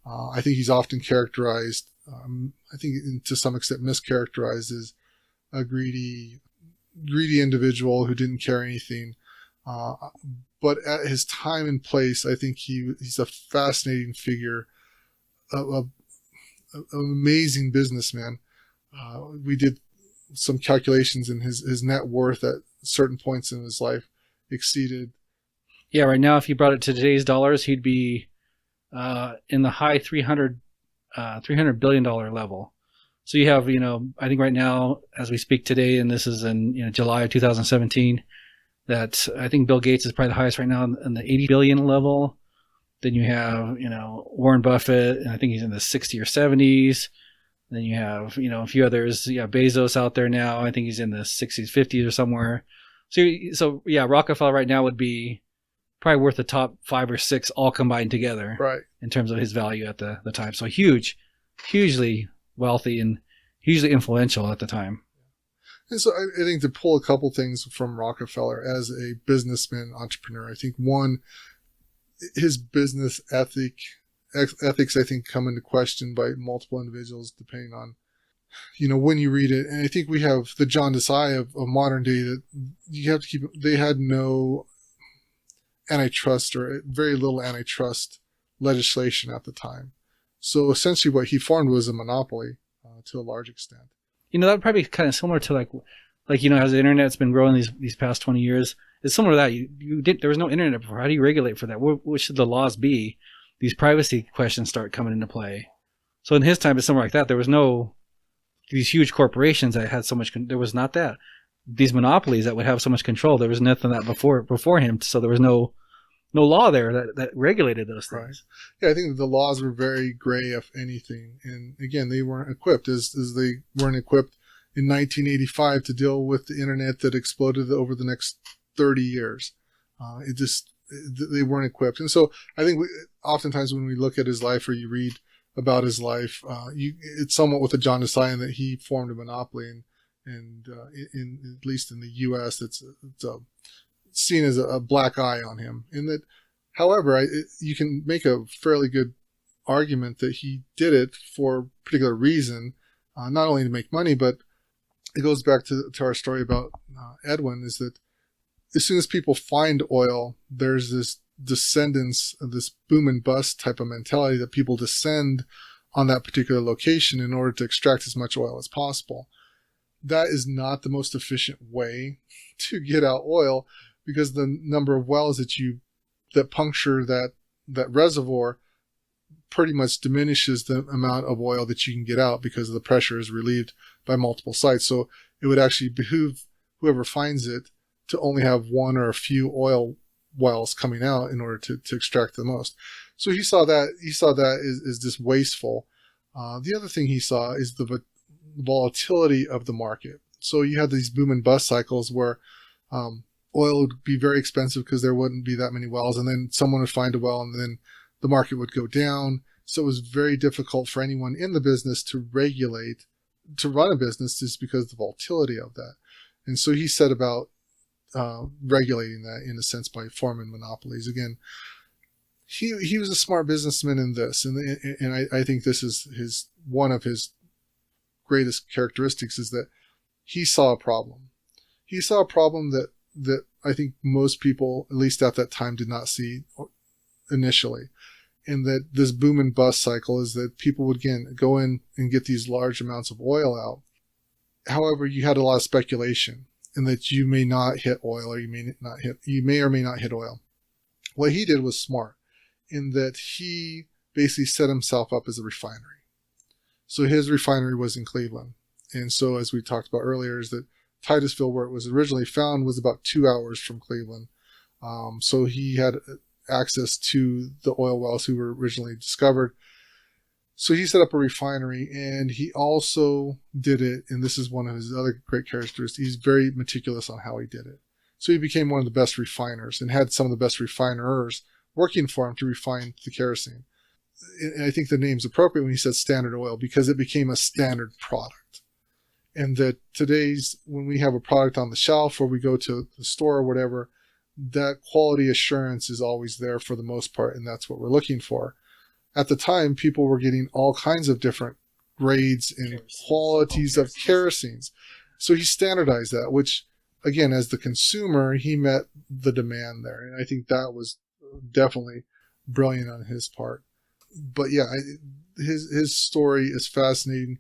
I think he's often characterized, I think to some extent mischaracterized, as a greedy individual who didn't care anything. But at his time and place, I think he's a fascinating figure, an amazing businessman. We did some calculations, and his net worth at certain points in his life exceeded. Yeah, right now, if you brought it to today's dollars, he'd be in the high $300 billion level. So you have, I think right now, as we speak today, and this is in July of 2017, that I think Bill Gates is probably the highest right now in the 80 billion level. Then you have, Warren Buffett, and I think he's in the 60 or 70s. Then you have, a few others. Yeah, Bezos out there now. I think he's in the 60s, 50s or somewhere. So yeah, Rockefeller right now would be probably worth the top 5 or 6 all combined together, right, in terms of his value at the time. So hugely wealthy and hugely influential at the time. And so I think to pull a couple things from Rockefeller as a businessman, entrepreneur, I think one, his business ethics, I think, come into question by multiple individuals depending on, when you read it. And I think we have the John Desai of modern day that you have to keep, they had no antitrust or very little antitrust legislation at the time. So essentially what he formed was a monopoly to a large extent. That would probably be kind of similar to like as the internet's been growing these past 20 years, it's similar to that. There was no internet before. How do you regulate for that? What should the laws be? These privacy questions start coming into play. So in his time, it's somewhere like that. There was no these huge corporations that had so much. There was not that. These monopolies that would have so much control. There was nothing that before him. So there was no law there that regulated those things. Right. Yeah, I think the laws were very gray, if anything. And again, they weren't equipped as they weren't equipped in 1985 to deal with the internet that exploded over the next 30 years. They weren't equipped. And so I think oftentimes when we look at his life or you read about his life, it's somewhat with a John Desai in that he formed a monopoly, and at least in the U.S., it's seen as a black eye on him. In that, however, you can make a fairly good argument that he did it for a particular reason, not only to make money, but it goes back to our story about Edwin, is that as soon as people find oil, there's this descendance of this boom and bust type of mentality that people descend on that particular location in order to extract as much oil as possible. That is not the most efficient way to get out oil, because the number of wells that puncture that reservoir pretty much diminishes the amount of oil that you can get out, because the pressure is relieved by multiple sites. So it would actually behoove whoever finds it to only have one or a few oil wells coming out in order to extract the most. So he saw that as just wasteful. The other thing he saw is the volatility of the market. So you had these boom and bust cycles where oil would be very expensive because there wouldn't be that many wells, and then someone would find a well, and then the market would go down. So it was very difficult for anyone in the business to run a business, just because of the volatility of that. And so he set about regulating that, in a sense, by forming monopolies. Again, he was a smart businessman in this, and I think this is one of his greatest characteristics, is that he saw a problem. He saw a problem that I think most people, at least at that time, did not see initially. And that this boom and bust cycle is that people would, again, go in and get these large amounts of oil out. However, you had a lot of speculation, and that you may not hit oil, or you may or may not hit oil. What he did was smart, in that he basically set himself up as a refinery. So his refinery was in Cleveland. And so, as we talked about earlier, is that Titusville, where it was originally found, was about 2 hours from Cleveland. So he had access to the oil wells who were originally discovered. So he set up a refinery, and he also did it, and this is one of his other great characteristics, he's very meticulous on how he did it. So he became one of the best refiners and had some of the best refiners working for him to refine the kerosene. And I think the name's appropriate when he said Standard Oil, because it became a standard product. And that when we have a product on the shelf, or we go to the store or whatever, that quality assurance is always there for the most part, and that's what we're looking for. At the time, people were getting all kinds of different grades and qualities of kerosenes. So he standardized that, which, again, as the consumer, he met the demand there. And I think that was definitely brilliant on his part. But yeah, his story is fascinating,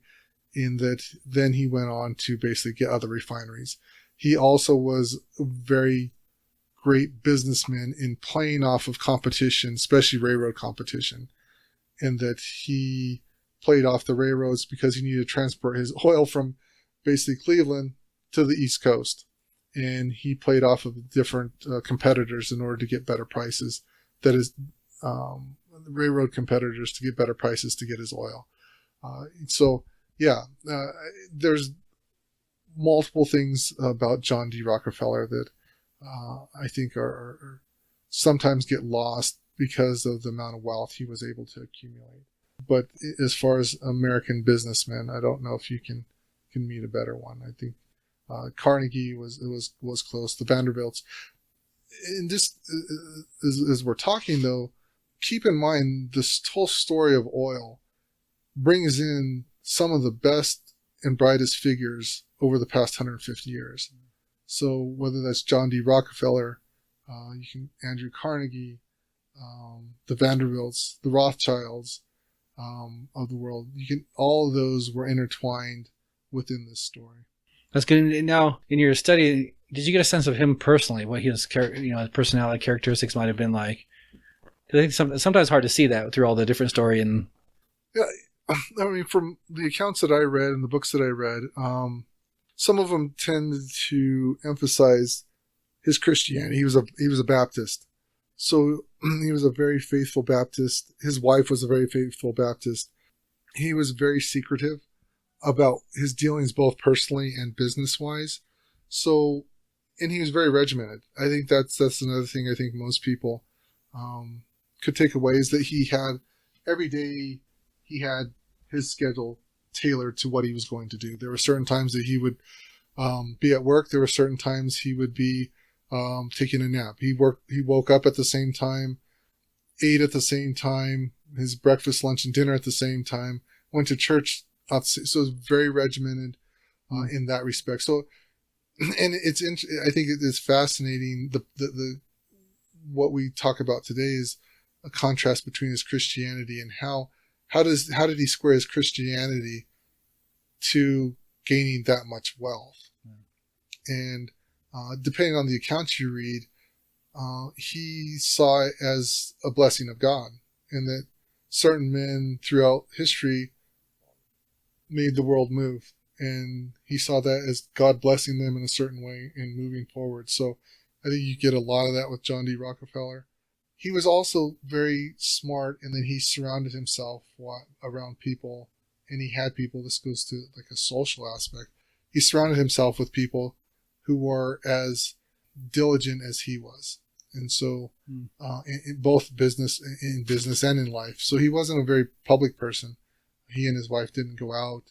in that then he went on to basically get other refineries. He also was a very great businessman in playing off of competition, especially railroad competition, and that he played off the railroads because he needed to transport his oil from basically Cleveland to the East Coast. And he played off of different competitors in order to get better prices. That is, railroad competitors, to get better prices to get his oil. There's multiple things about John D. Rockefeller that I think are sometimes get lost because of the amount of wealth he was able to accumulate. But as far as American businessmen, I don't know if you can meet a better one. I think Carnegie was close. The Vanderbilts. And just as we're talking, though, keep in mind this whole story of oil brings in some of the best and brightest figures over the past 150 years. So whether that's John D. Rockefeller, Andrew Carnegie, the Vanderbilts, the Rothschilds of the world, all of those were intertwined within this story. That's good. Now, in your study, did you get a sense of him personally, what his his personality characteristics might have been like? I think sometimes it's hard to see that through all the different story. And yeah, I mean, from the accounts that I read and the books that I read, some of them tended to emphasize his Christianity. He was a Baptist, so he was a very faithful Baptist. His wife was a very faithful Baptist. He was very secretive about his dealings, both personally and business-wise. So, and he was very regimented. I think that's another thing I think most people could take away, is that he had every day he had his schedule tailored to what he was going to do. There were certain times that he would be at work. There were certain times he would be taking a nap. He woke up at the same time, ate at the same time, his breakfast, lunch, and dinner at the same time, went to church. So it was very regimented in that respect. So, and I think it is fascinating. The what we talk about today is a contrast between his Christianity and how did he square his Christianity to gaining that much wealth. And depending on the accounts you read, he saw it as a blessing of God, and that certain men throughout history made the world move, and he saw that as God blessing them in a certain way and moving forward. So I think you get a lot of that with John D. Rockefeller. He was also very smart in that he surrounded himself around people, and he had people, this goes to like a social aspect, he surrounded himself with people who were as diligent as he was. And so in both business and in life. So he wasn't a very public person. He and his wife didn't go out.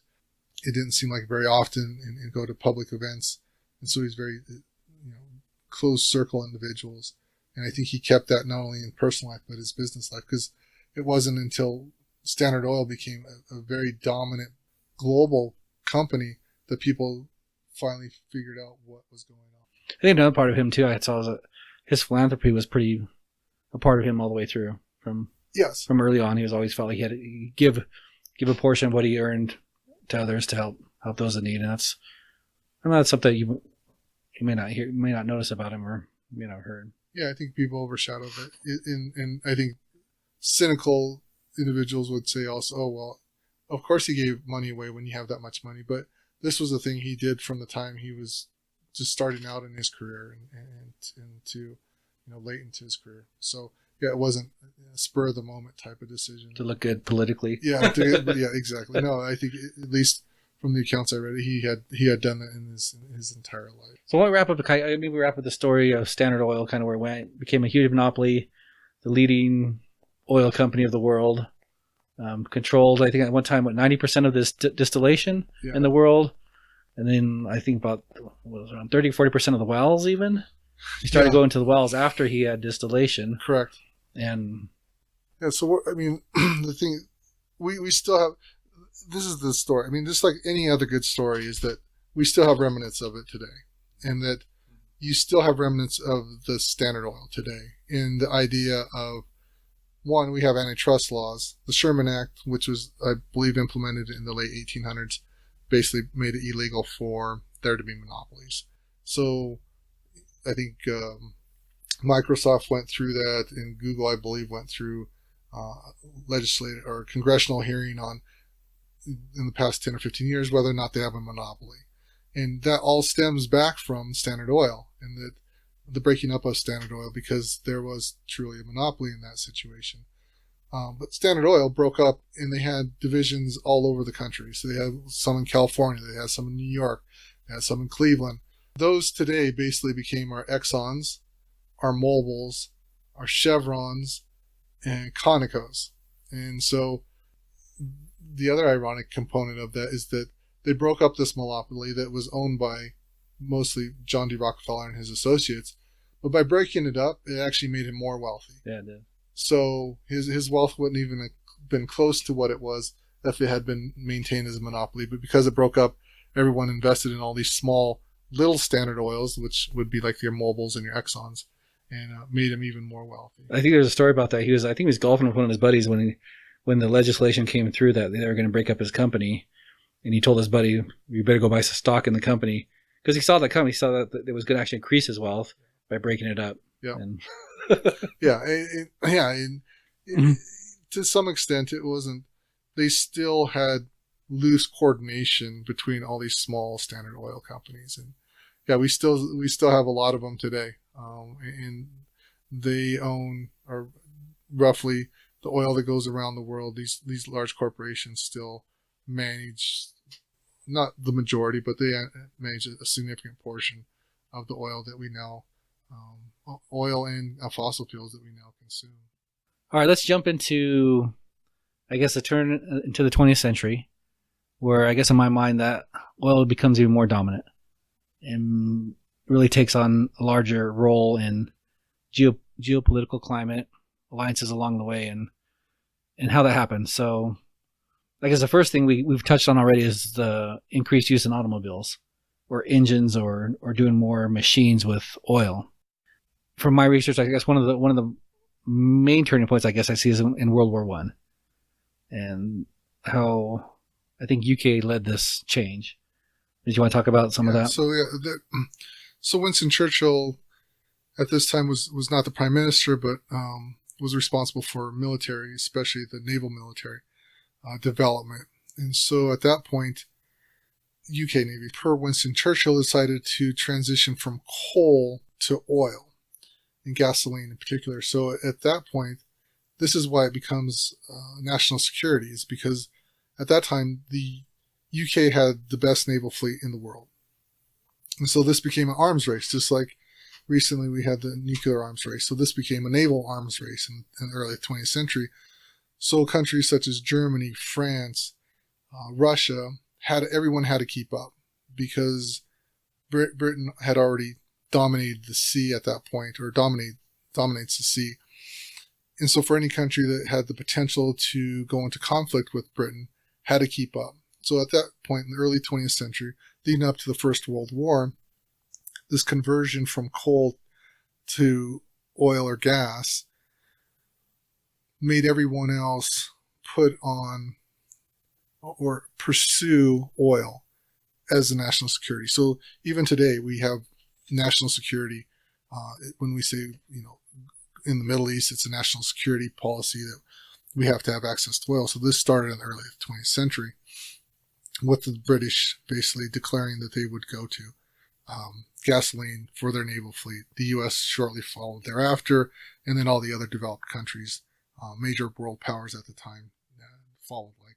It didn't seem like very often and go to public events. And so he's very closed circle individuals. And I think he kept that not only in personal life, but his business life, because it wasn't until Standard Oil became a very dominant global company that people finally figured out what was going on. I think another part of him too I saw was that his philanthropy was pretty a part of him all the way through. From early on, he was always felt like he had to give a portion of what he earned to others to help those in need, and that's something you may not hear, may not notice about him, or may not have heard. Yeah, I think people overshadow it, and I think cynical individuals would say also, oh well, of course he gave money away when you have that much money, but this was a thing he did from the time he was just starting out in his career and to late into his career. So yeah, it wasn't a spur of the moment type of decision to look good politically. Yeah, yeah, exactly. No, I think at least from the accounts I read, he had done that in his entire life. So when we wrap up, we wrap up the story of Standard Oil, kind of where it went. It became a huge monopoly, the leading oil company of the world, controlled, I think at one time, 90% of this distillation in the world. And then I think about around 30-40% of the wells even. He started going to the wells after he had distillation. Correct. And yeah, so I mean, the thing we still have. This is the story. I mean, just like any other good story, is that we still have remnants of it today, and that you still have remnants of the Standard Oil today. In the idea of, one, we have antitrust laws. The Sherman Act, which was, I believe, implemented in the late 1800s, basically made it illegal for there to be monopolies. So I think Microsoft went through that, and Google, I believe, went through legislative or congressional hearing on, in the past 10 or 15 years, whether or not they have a monopoly. And that all stems back from Standard Oil and the breaking up of Standard Oil, because there was truly a monopoly in that situation. But Standard Oil broke up, and they had divisions all over the country. So they had some in California, they had some in New York, they had some in Cleveland. Those today basically became our Exxons, our Mobiles, our Chevrons, and Conocos. And so the other ironic component of that is that they broke up this monopoly that was owned by mostly John D. Rockefeller and his associates. But by breaking it up, it actually made him more wealthy. Yeah, it did. So his wealth wouldn't even have been close to what it was if it had been maintained as a monopoly. But because it broke up, everyone invested in all these small little Standard Oils, which would be like your Mobiles and your Exxons, and made him even more wealthy. I think there's a story about that. I think he was golfing with one of his buddies when the legislation came through that they were going to break up his company, and he told his buddy, "You better go buy some stock in the company," because he saw that it was going to actually increase his wealth by breaking it up. Yeah, and to some extent, it wasn't. They still had loose coordination between all these small Standard Oil companies, and yeah, we still have a lot of them today, and they own or roughly the oil that goes around the world. These large corporations still manage, not the majority, but they manage a significant portion of the oil that we now, oil and fossil fuels that we now consume. All right, let's jump into, I guess, a turn into the 20th century, where I guess in my mind that oil becomes even more dominant and really takes on a larger role in geopolitical climate, alliances along the way, and how that happens. So I guess the first thing we've touched on already is the increased use in automobiles or engines or doing more machines with oil. From my research, I guess one of the main turning points I guess I see is in World War I, and how I think UK led this change. Did you want to talk about some of that? So Winston Churchill at this time was not the prime minister, but was responsible for military, especially the naval military development. And so at that point, UK Navy, per Winston Churchill, decided to transition from coal to oil and gasoline in particular. So at that point, this is why it becomes national security, is because at that time, the UK had the best naval fleet in the world. And so this became an arms race, just like recently we had the nuclear arms race. So this became a naval arms race in the early 20th century. So countries such as Germany, France, Russia, everyone had to keep up, because Britain had already dominated the sea at that point, or dominated dominates the sea. And so for any country that had the potential to go into conflict with Britain, had to keep up. So at that point in the early 20th century, leading up to the First World War, this conversion from coal to oil or gas made everyone else put on or pursue oil as a national security. So even today, we have national security. When we say, in the Middle East, it's a national security policy that we have to have access to oil. So this started in the early 20th century with the British basically declaring that they would go to gasoline for their naval fleet. The U.S. shortly followed thereafter, and then all the other developed countries, major world powers at the time, followed likewise.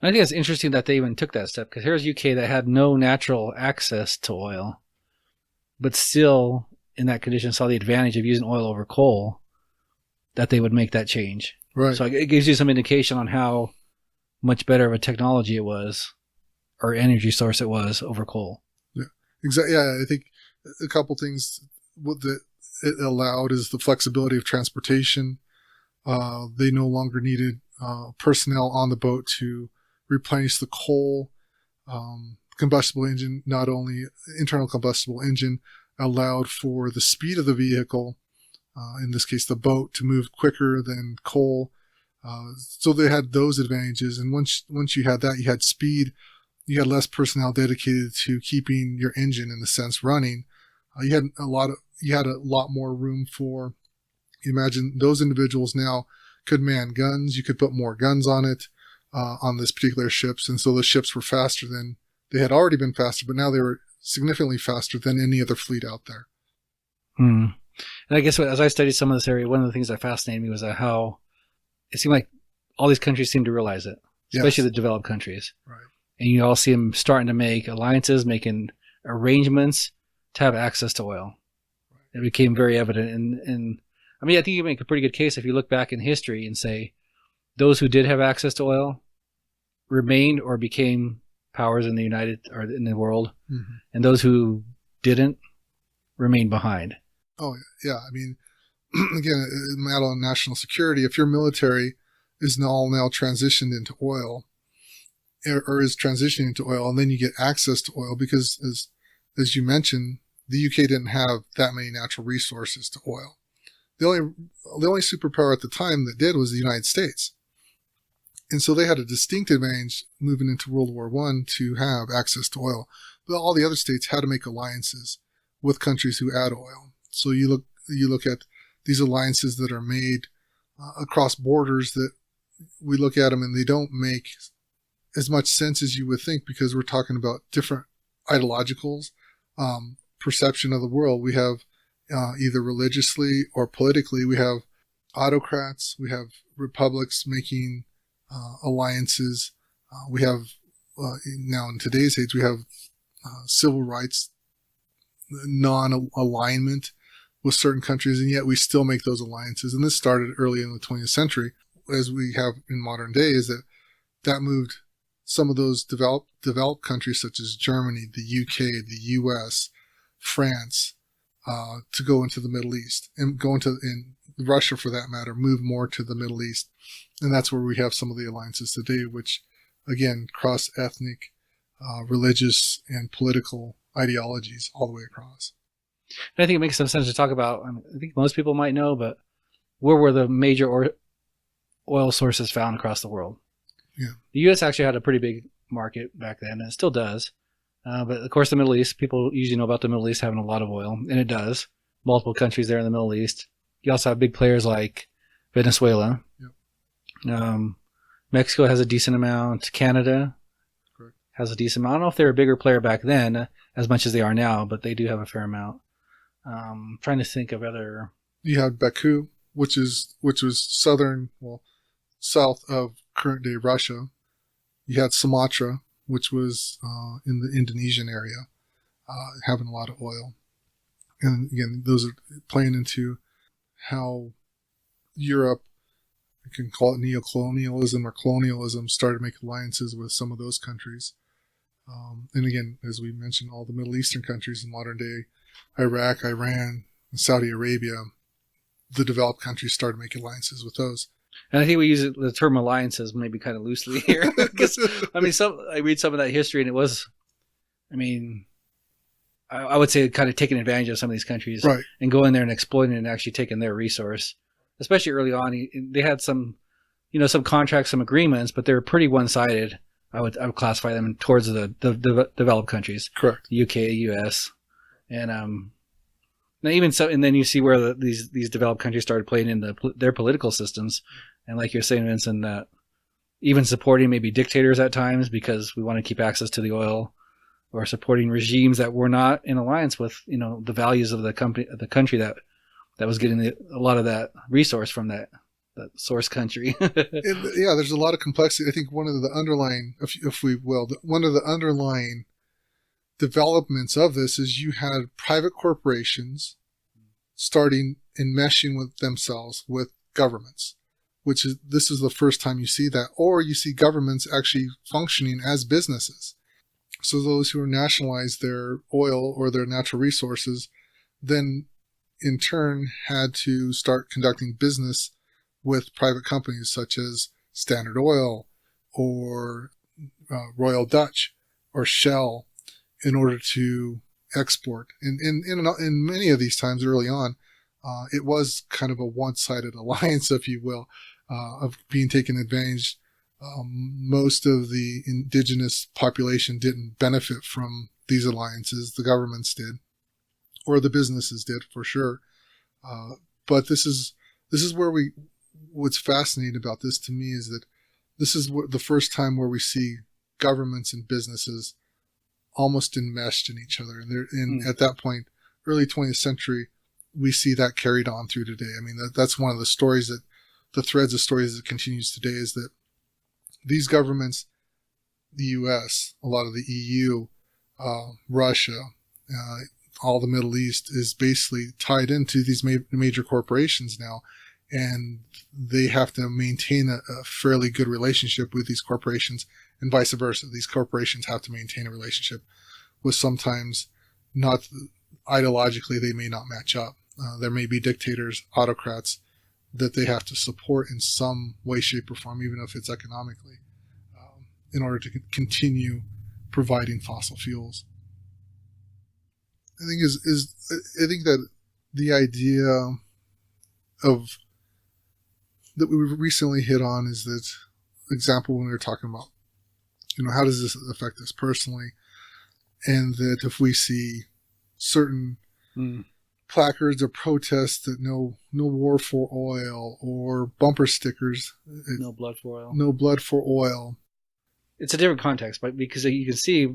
I think it's interesting that they even took that step, because here's UK that had no natural access to oil, but still in that condition saw the advantage of using oil over coal, that they would make that change. Right. So it gives you some indication on how much better of a technology it was, or energy source it was, over coal. Yeah, exactly. Yeah, I think a couple things what it allowed is the flexibility of transportation. They no longer needed personnel on the boat to replenish the coal. Combustible engine, not only internal combustible engine, allowed for the speed of the vehicle, in this case the boat, to move quicker than coal. So they had those advantages, and once you had that, you had speed. You had less personnel dedicated to keeping your engine, in a sense, running. You had a lot more room for. Imagine those individuals now could man guns. You could put more guns on it, on this particular ships, and so the ships were faster than they had already been faster, but now they were significantly faster than any other fleet out there. And I guess as I studied some of this area, one of the things that fascinated me was how it seemed like all these countries seemed to realize it, especially the developed countries. Right. And you all see them starting to make alliances, making arrangements to have access to oil. Right. It became very evident. And I mean, I think you make a pretty good case if you look back in history and say those who did have access to oil remained or became powers in the world, and those who didn't remained behind. Oh yeah, I mean, again, a matter of national security. If your military is now transitioned into oil, or is transitioning into oil, and then you get access to oil, because as you mentioned, the UK didn't have that many natural resources to oil. The only superpower at the time that did was the United States. And so they had a distinct advantage moving into World War I to have access to oil. But all the other states had to make alliances with countries who had oil. So you look at these alliances that are made across borders, that we look at them and they don't make as much sense as you would think, because we're talking about different ideologicals, perception of the world. We have either religiously or politically, we have autocrats, we have republics making alliances. We have now in today's age, we have civil rights non-alignment with certain countries, and yet we still make those alliances. And this started early in the 20th century, as we have in modern day, is that moved some of those developed countries such as Germany, the UK, the US, France, to go into the Middle East, and in Russia, for that matter, move more to the Middle East. And that's where we have some of the alliances today, which, again, cross ethnic, religious, and political ideologies all the way across. And I think it makes some sense to talk about. I think most people might know, but where were the major oil sources found across the world? Yeah. The U.S. actually had a pretty big market back then, and it still does. But of course, the Middle East, people usually know about the Middle East having a lot of oil, and it does. Multiple countries there in the Middle East. You also have big players like Venezuela. Yep. Mexico has a decent amount. Canada has a decent amount. I don't know if they were a bigger player back then as much as they are now, but they do have a fair amount. Trying to think of other. You had Baku, which was south of current day Russia. You had Sumatra, which was in the Indonesian area, having a lot of oil. And again, those are playing into how Europe, you can call it neo-colonialism or colonialism, started to make alliances with some of those countries. And again, as we mentioned, all the Middle Eastern countries in modern day, Iraq, Iran, and Saudi Arabia, the developed countries started making alliances with those. And I think we use the term alliances maybe kind of loosely here. Because, I mean, I read some of that history, and it was, I mean, I would say kind of taking advantage of some of these countries, right, and going there and exploiting it and actually taking their resource. Especially early on, they had some, some contracts, some agreements, but they were pretty one-sided. I would classify them towards the developed countries. Correct. UK, US, and now even so, and then you see where these developed countries started playing in their political systems, and like you're saying, Vincent, that even supporting maybe dictators at times because we want to keep access to the oil, or supporting regimes that were not in alliance with the values of the country that was getting a lot of that resource from that source country. Yeah, there's a lot of complexity. I think one of the underlying, if we will, one of the underlying developments of this is you had private corporations starting and meshing with themselves with governments, this is the first time you see that, or you see governments actually functioning as businesses. So those who nationalized their oil or their natural resources then in turn had to start conducting business with private companies such as Standard Oil or Royal Dutch or Shell in order to export. And in many of these times early on, it was kind of a one-sided alliance, if you will, of being taken advantage. Most of the indigenous population didn't benefit from these alliances. The governments did, or the businesses did for sure. But this is where what's fascinating about this to me is that this is the first time where we see governments and businesses almost enmeshed in each other. And at that point, early 20th century, we see that carried on through today. I mean, that's one of the stories the threads of stories that continues today is that these governments, the U.S., a lot of the EU, Russia, all the Middle East is basically tied into these major corporations now. And they have to maintain a fairly good relationship with these corporations, and vice versa. These corporations have to maintain a relationship with sometimes not ideologically, they may not match up. There may be dictators, autocrats that they have to support in some way, shape, or form, even if it's economically, in order to continue providing fossil fuels. I think that the idea of that we recently hit on is that example when we were talking about, how does this affect us personally? And that if we see certain placards or protests that no war for oil, or bumper stickers, no blood for oil. No blood for oil. It's a different context, but because you can see,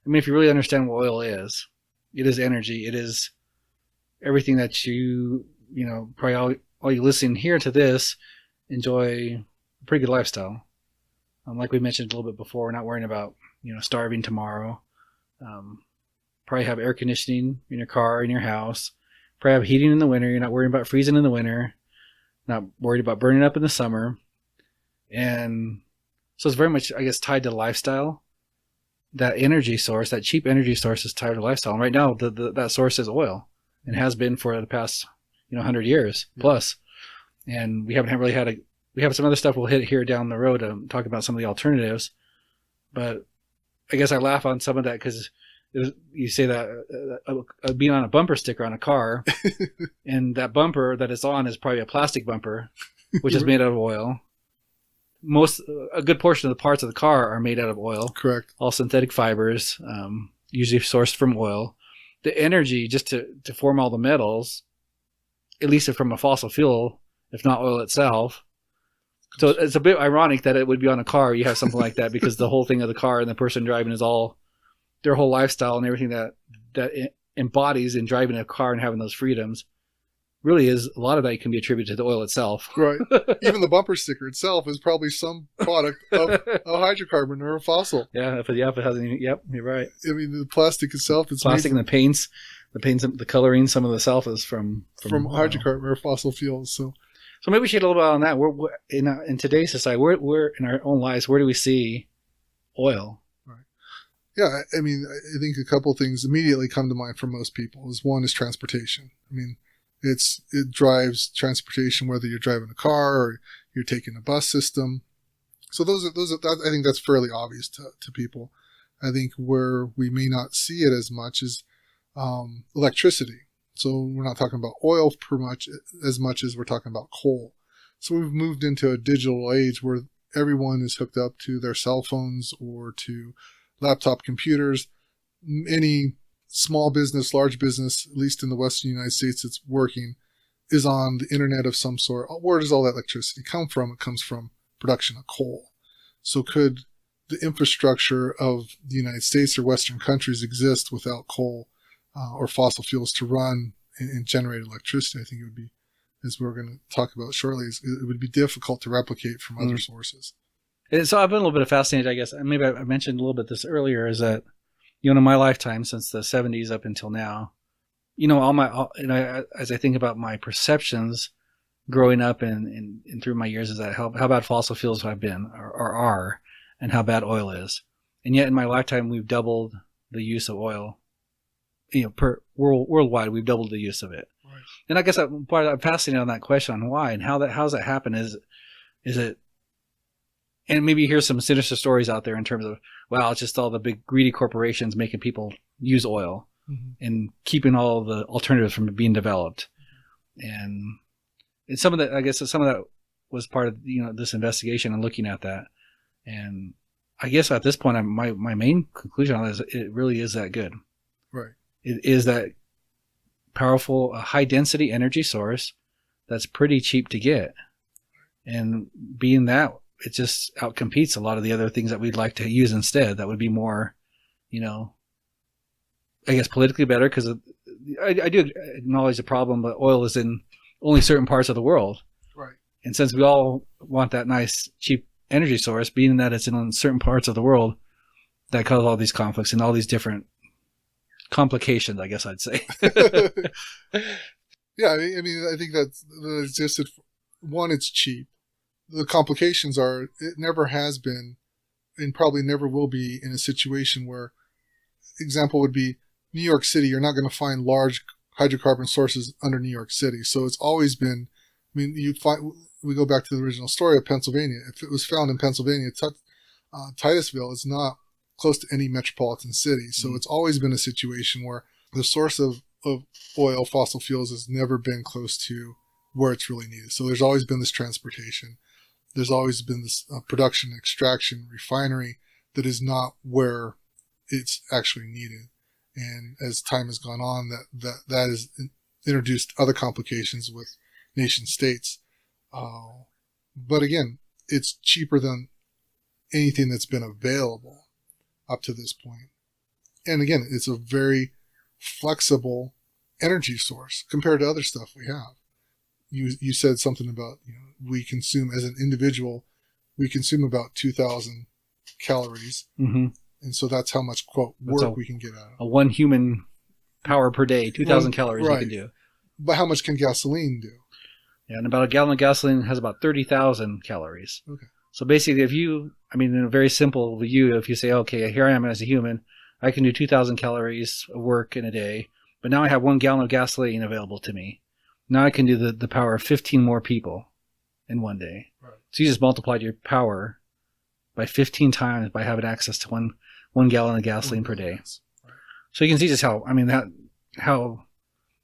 if you really understand what oil is, it is energy. It is everything that probably all you listening here to this enjoy a pretty good lifestyle. Like we mentioned a little bit before, we're not worrying about, starving tomorrow. Probably have air conditioning in your car, in your house. Probably have heating in the winter. You're not worrying about freezing in the winter. Not worried about burning up in the summer. And so it's very much, I guess, tied to lifestyle. That energy source, that cheap energy source is tied to lifestyle. And right now, that source is oil, and has been for the past 100 years plus. And we haven't really we have some other stuff we'll hit here down the road to talk about some of the alternatives. But I guess I laugh on some of that because you say that being on a bumper sticker on a car, and that bumper that it's on is probably a plastic bumper, which is made out of oil. A good portion of the parts of the car are made out of oil. Correct. All synthetic fibers, usually sourced from oil. The energy just to form all the metals, at least from a fossil fuel, if not oil itself. So it's a bit ironic that it would be on a car. You have something like that because the whole thing of the car and the person driving is all their whole lifestyle and everything that embodies in driving a car and having those freedoms. Really is a lot of that can be attributed to the oil itself. Right. Even the bumper sticker itself is probably some product of a hydrocarbon or a fossil. Yeah, if it has any, yep, you're right. I mean, the plastic itself, it's plastic and the paints, the coloring, some of the self is from hydrocarbon or fossil fuels. So maybe we should a little bit on that. We're in today's society, we're in our own lives, where do we see oil? Right. Yeah, I mean, I think a couple of things immediately come to mind for most people. One is transportation. I mean, It drives transportation, whether you're driving a car or you're taking a bus system. So I think that's fairly obvious to people. I think where we may not see it as much is electricity. So we're not talking about oil as much as we're talking about coal. So we've moved into a digital age where everyone is hooked up to their cell phones or to laptop computers. Any small business, large business, at least in the Western United States that's working, is on the internet of some sort. Where does all that electricity come from? It comes from production of coal. So could the infrastructure of the United States or Western countries exist without coal or fossil fuels to run and generate electricity? I think it would be, as we're going to talk about shortly, it would be difficult to replicate from other sources. And so I've been a little bit fascinated, I guess. Maybe I mentioned a little bit this earlier, is that, in my lifetime, since the 70s up until now, as I think about my perceptions growing up and through my years, is that how bad fossil fuels have been or are, and how bad oil is. And yet in my lifetime, we've doubled the use of oil. Worldwide, we've doubled the use of it. Right. And I guess I'm fascinated on that question on why and how's that happen. Is it, and maybe you hear some sinister stories out there in terms of, wow, it's just all the big greedy corporations making people use oil and keeping all the alternatives from being developed. And some of that was part of, this investigation and looking at that. And I guess at this point, my main conclusion on it is it really is that good. Right. It is that powerful, high density energy source that's pretty cheap to get. And being that, it just outcompetes a lot of the other things that we'd like to use instead. That would be more, I guess politically better, because I do acknowledge the problem, but oil is in only certain parts of the world. Right. And since we all want that nice, cheap energy source, being that it's in certain parts of the world, that cause all these conflicts and all these different complications, I guess I'd say. Yeah, I mean, I think that's just one, it's cheap. The complications are, it never has been and probably never will be in a situation where, example would be New York City, you're not going to find large hydrocarbon sources under New York City. So it's always been, we go back to the original story of Pennsylvania. If it was found in Pennsylvania, Titusville is not close to any metropolitan city. So it's always been a situation where the source of oil, fossil fuels, has never been close to where it's really needed. So there's always been this transportation. There's always been this production, extraction, refinery that is not where it's actually needed. And as time has gone on, that has introduced other complications with nation states. But again, it's cheaper than anything that's been available up to this point. And again, it's a very flexible energy source compared to other stuff we have. You said something about, we consume, as an individual, we consume about 2,000 calories. Mm-hmm. And so that's how much, quote, work we can get out of it. A one human power per day, 2,000 calories you can do. But how much can gasoline do? Yeah, and about a gallon of gasoline has about 30,000 calories. Okay. So basically, in a very simple view, if you say, okay, here I am as a human, I can do 2,000 calories of work in a day, but now I have 1 gallon of gasoline available to me. Now I can do the power of 15 more people in one day. Right. So you just multiplied your power by 15 times by having access to one gallon of gasoline per day. Right. So you can see just how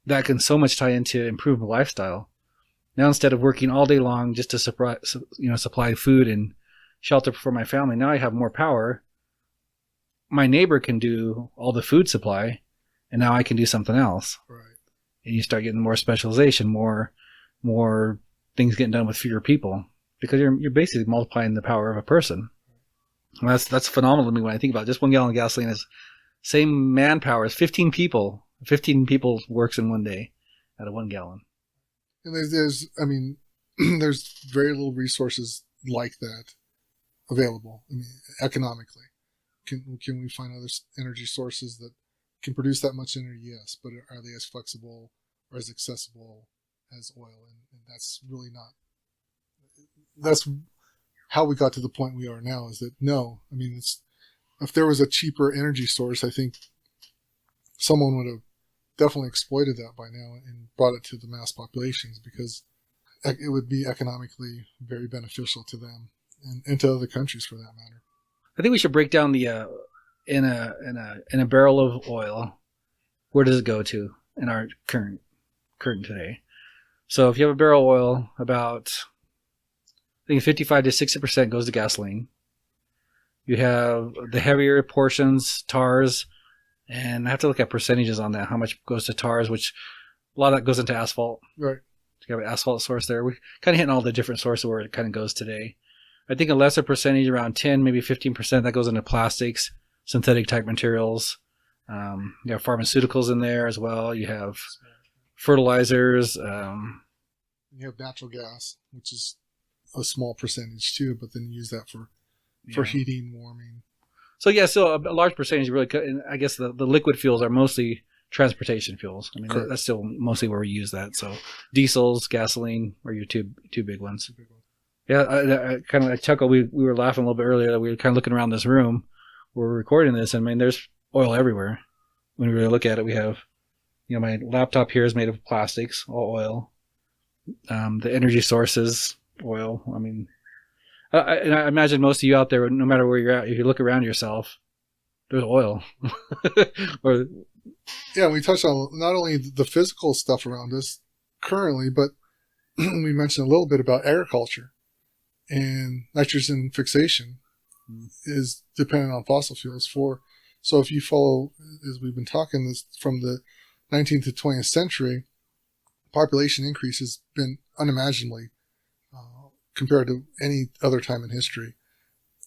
that can so much tie into improved lifestyle. Now, instead of working all day long just to supply food and shelter for my family, now I have more power. My neighbor can do all the food supply, and now I can do something else. Right. And you start getting more specialization, more things getting done with fewer people, because you're basically multiplying the power of a person. And that's phenomenal to me when I think about it. Just 1 gallon of gasoline is same manpower as 15 people. 15 people works in one day out of 1 gallon. And there's there's very little resources like that available. Economically, can we find other energy sources that can produce that much energy? Yes, but are they as flexible or as accessible as oil? And that's really not. That's how we got to the point we are now. Is that no? If there was a cheaper energy source, I think someone would have definitely exploited that by now and brought it to the mass populations because it would be economically very beneficial to them and to other countries for that matter. I think we should break down the in a barrel of oil. Where does it go to in our current today? So if you have a barrel of oil, about I think 55 to 60% goes to gasoline. You have the heavier portions, tars, and I have to look at percentages on that. How much goes to tars, which a lot of that goes into asphalt. Right. You have an asphalt source there. We're kind of hitting all the different sources where it kind of goes today. I think a lesser percentage, around 10, maybe 15%, that goes into plastics, synthetic type materials. You have pharmaceuticals in there as well. You have fertilizers. You have natural gas, which is a small percentage too, but then you use that for heating, warming. So yeah, so a large percentage really, I guess the liquid fuels are mostly transportation fuels. I mean, Correct. That's still mostly where we use that. So diesels, gasoline are your two big ones. Yeah, I kind of chuckle. We were laughing a little bit earlier that we were kind of looking around this room where we're recording this. And I mean, there's oil everywhere. When we really look at it, we have, my laptop here is made of plastics, all oil. The energy sources, oil. I mean, and I imagine most of you out there, no matter where you're at, if you look around yourself, there's oil. Or yeah, we touched on not only the physical stuff around us currently, but we mentioned a little bit about agriculture. And nitrogen fixation is dependent on fossil fuels so if you follow, as we've been talking, this from the 19th to 20th century, population increase has been unimaginably compared to any other time in history.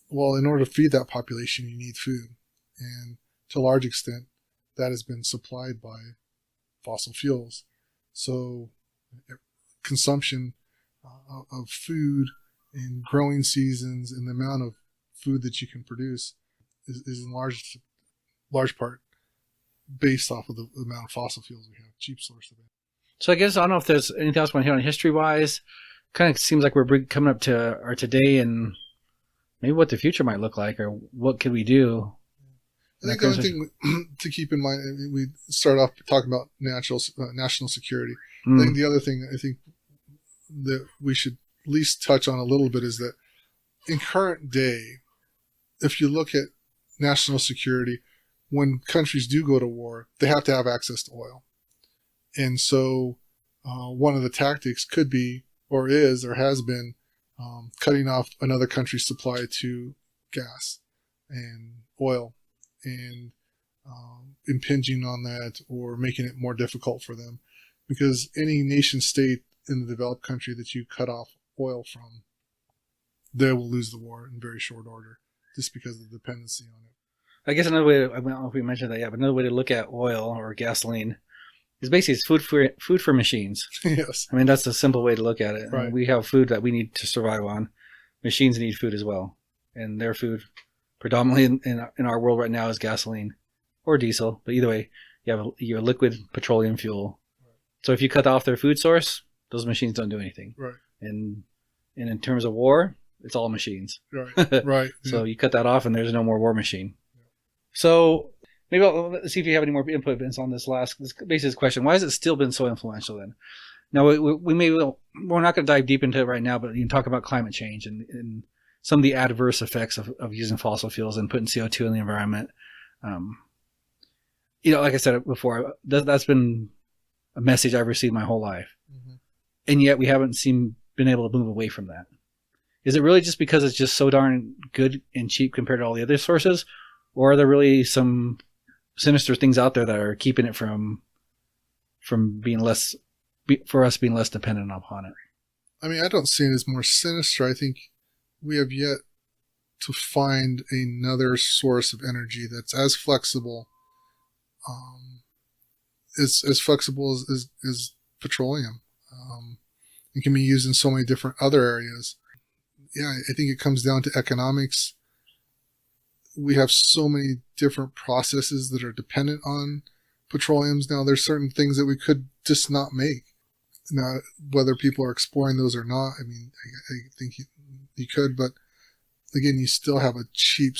Well, in order to feed that population, you need food. And to a large extent, that has been supplied by fossil fuels. So consumption of food in growing seasons and the amount of food that you can produce is in large part based off of the amount of fossil fuels we have, cheap source of it. So I guess I don't know if there's anything else I want to hit on history-wise. Kind of seems like we're coming up to our today and maybe what the future might look like or what could we do. I think the other thing to keep in mind, we start off talking about national security. I think the other thing I think that we should at least touch on a little bit is that in current day, if you look at national security, when countries do go to war, they have to have access to oil. And so one of the tactics could be, or is, or has been, cutting off another country's supply to gas and oil and impinging on that or making it more difficult for them. Because any nation state in the developed country that you cut off oil from, they will lose the war in very short order just because of the dependency on it. I guess another way, I don't know if we mentioned that yet, but another way to look at oil or gasoline is basically it's food for machines. Yes. I mean, that's a simple way to look at it. Right. I mean, we have food that we need to survive on. Machines need food as well. And their food, predominantly in our world right now, is gasoline or diesel. But either way, you have your liquid petroleum fuel. Right. So if you cut off their food source, those machines don't do anything. Right. And in terms of war, it's all machines. Right. Right. So you cut that off and there's no more war machine. So maybe let's see if you have any more input, Vince, on this basic question. Why has it still been so influential then? Now, we're not going to dive deep into it right now, but you can talk about climate change and some of the adverse effects of using fossil fuels and putting CO2 in the environment. Like I said before, that's been a message I've received my whole life. Mm-hmm. And yet we haven't been able to move away from that. Is it really just because it's just so darn good and cheap compared to all the other sources? Or are there really some sinister things out there that are keeping it from being for us being less dependent upon it? I mean, I don't see it as more sinister. I think we have yet to find another source of energy that's as flexible, as flexible as petroleum. It can be used in so many different other areas. Yeah, I think it comes down to economics. We have so many different processes that are dependent on petroleums. Now, there's certain things that we could just not make. Now, whether people are exploring those or not, I mean, I think you could, but again, you still have a cheap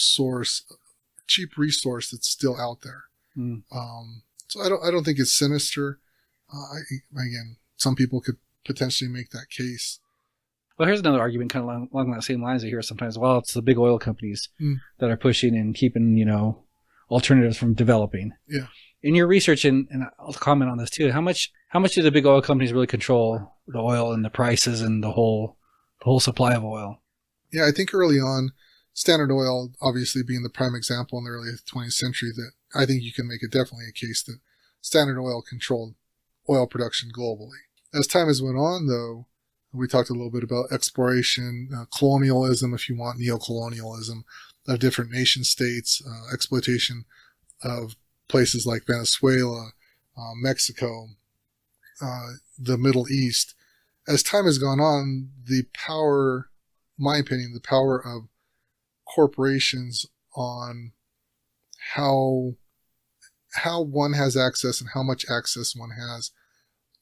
resource that's still out there. So I don't think it's sinister. Again, some people could potentially make that case. Well, here's another argument kind of along that same lines I hear sometimes. Well, it's the big oil companies that are pushing and keeping, alternatives from developing. Yeah. In your research, and I'll comment on this too, how much do the big oil companies really control the oil and the prices and the whole supply of oil? Yeah, I think early on, Standard Oil obviously being the prime example in the early 20th century, that I think you can make definitely a case that Standard Oil controlled oil production globally. As time has went on, though, we talked a little bit about exploration, colonialism, if you want, neocolonialism of different nation states, exploitation of places like Venezuela, Mexico, the Middle East. As time has gone on, the power, in my opinion, the power of corporations on how one has access and how much access one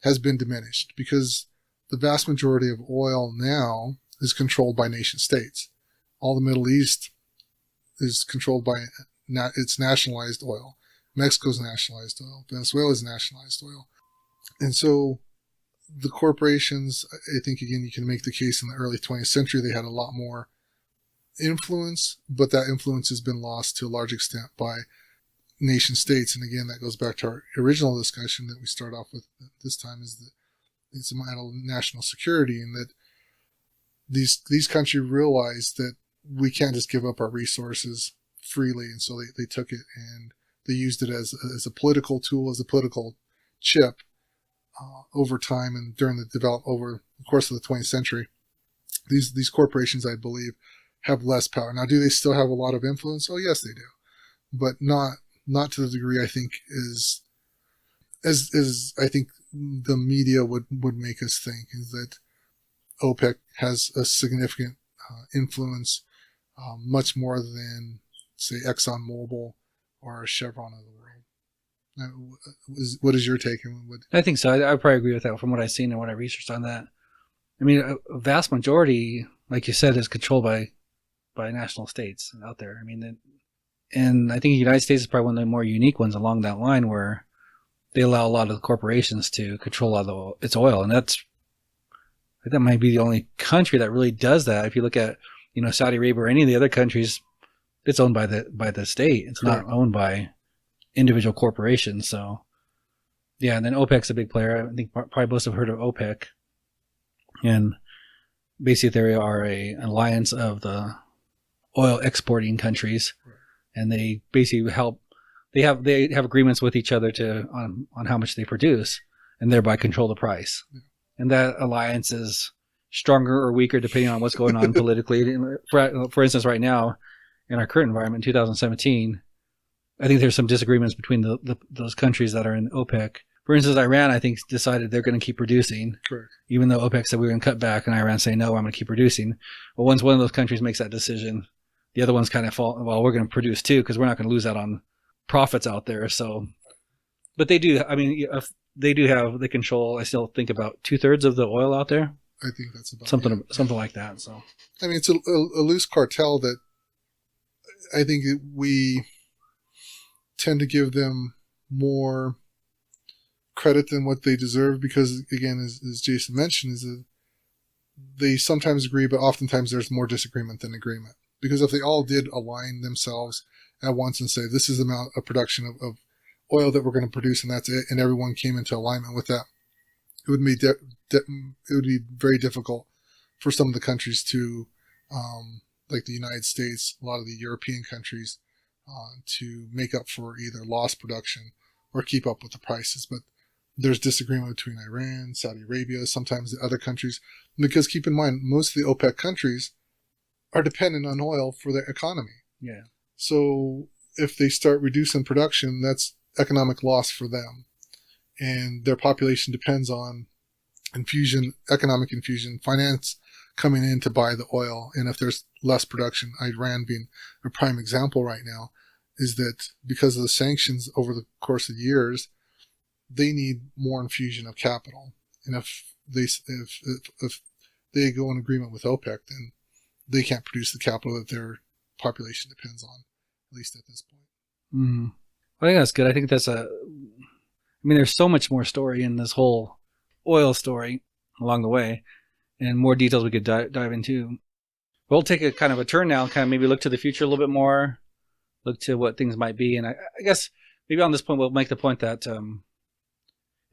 has been diminished, because the vast majority of oil now is controlled by nation states. All the Middle East is controlled by its nationalized oil. Mexico's nationalized oil. Venezuela's nationalized oil. And so the corporations, I think, again, you can make the case in the early 20th century, they had a lot more influence, but that influence has been lost to a large extent by nation states. And again, that goes back to our original discussion that we start off with this time, is that it's a matter of national security, and that these countries realized that we can't just give up our resources freely. And so they took it and they used it as a political tool, as a political chip over time and during over the course of the 20th century. These corporations, I believe, have less power. Now, do they still have a lot of influence? Oh, yes, they do. But not to the degree I think as I think the media would make us think, is that OPEC has a significant influence, much more than, say, ExxonMobil or Chevron of the world. What is your take? I think so. I probably agree with that from what I've seen and what I researched on that. I mean, a vast majority, like you said, is controlled by national states out there. I mean, and I think the United States is probably one of the more unique ones along that line, where they allow a lot of the corporations to control its oil. And that might be the only country that really does that. If you look at, Saudi Arabia or any of the other countries, it's owned by the state. It's Correct. not owned by individual corporations. So, yeah. And then OPEC's a big player. I think probably most have heard of OPEC. And basically they are an alliance of the oil exporting countries. Right. And they basically help. They have agreements with each other on how much they produce, and thereby control the price. Yeah. And that alliance is stronger or weaker depending on what's going on politically. For instance, right now, in our current environment, in 2017, I think there's some disagreements between those countries that are in OPEC. For instance, Iran, I think, decided they're going to keep producing. Correct. Even though OPEC said we were going to cut back, and Iran say, no, I'm going to keep producing. But once one of those countries makes that decision, the other ones kind of fall, well, we're going to produce too, because we're not going to lose out on profits out there. So, but they do, I mean, they control, I still think, about 2/3 of the oil out there. I think that's about something like that. So, I mean, it's a loose cartel that I think we tend to give them more credit than what they deserve, because, again, as Jason mentioned, is that they sometimes agree, but oftentimes there's more disagreement than agreement. Because if they all did align themselves at once and say, this is the amount of production of oil that we're going to produce, and that's it, and everyone came into alignment with that, it would be very difficult for some of the countries to, like the United States, a lot of the European countries, to make up for either lost production or keep up with the prices. But there's disagreement between Iran, Saudi Arabia, sometimes the other countries, because keep in mind, most of the OPEC countries are dependent on oil for their economy. Yeah. So if they start reducing production, that's economic loss for them. And their population depends on economic infusion, finance coming in to buy the oil. And if there's less production, Iran being a prime example right now, is that because of the sanctions over the course of years, they need more infusion of capital. And if they go in agreement with OPEC, then they can't produce the capital that their population depends on, at least at this point. Mm-hmm. I think that's good. I think that's mean, there's so much more story in this whole oil story along the way, and more details we could dive into. We'll take a kind of a turn now, kind of maybe look to the future a little bit more, look to what things might be. And I guess maybe on this point, we'll make the point that, and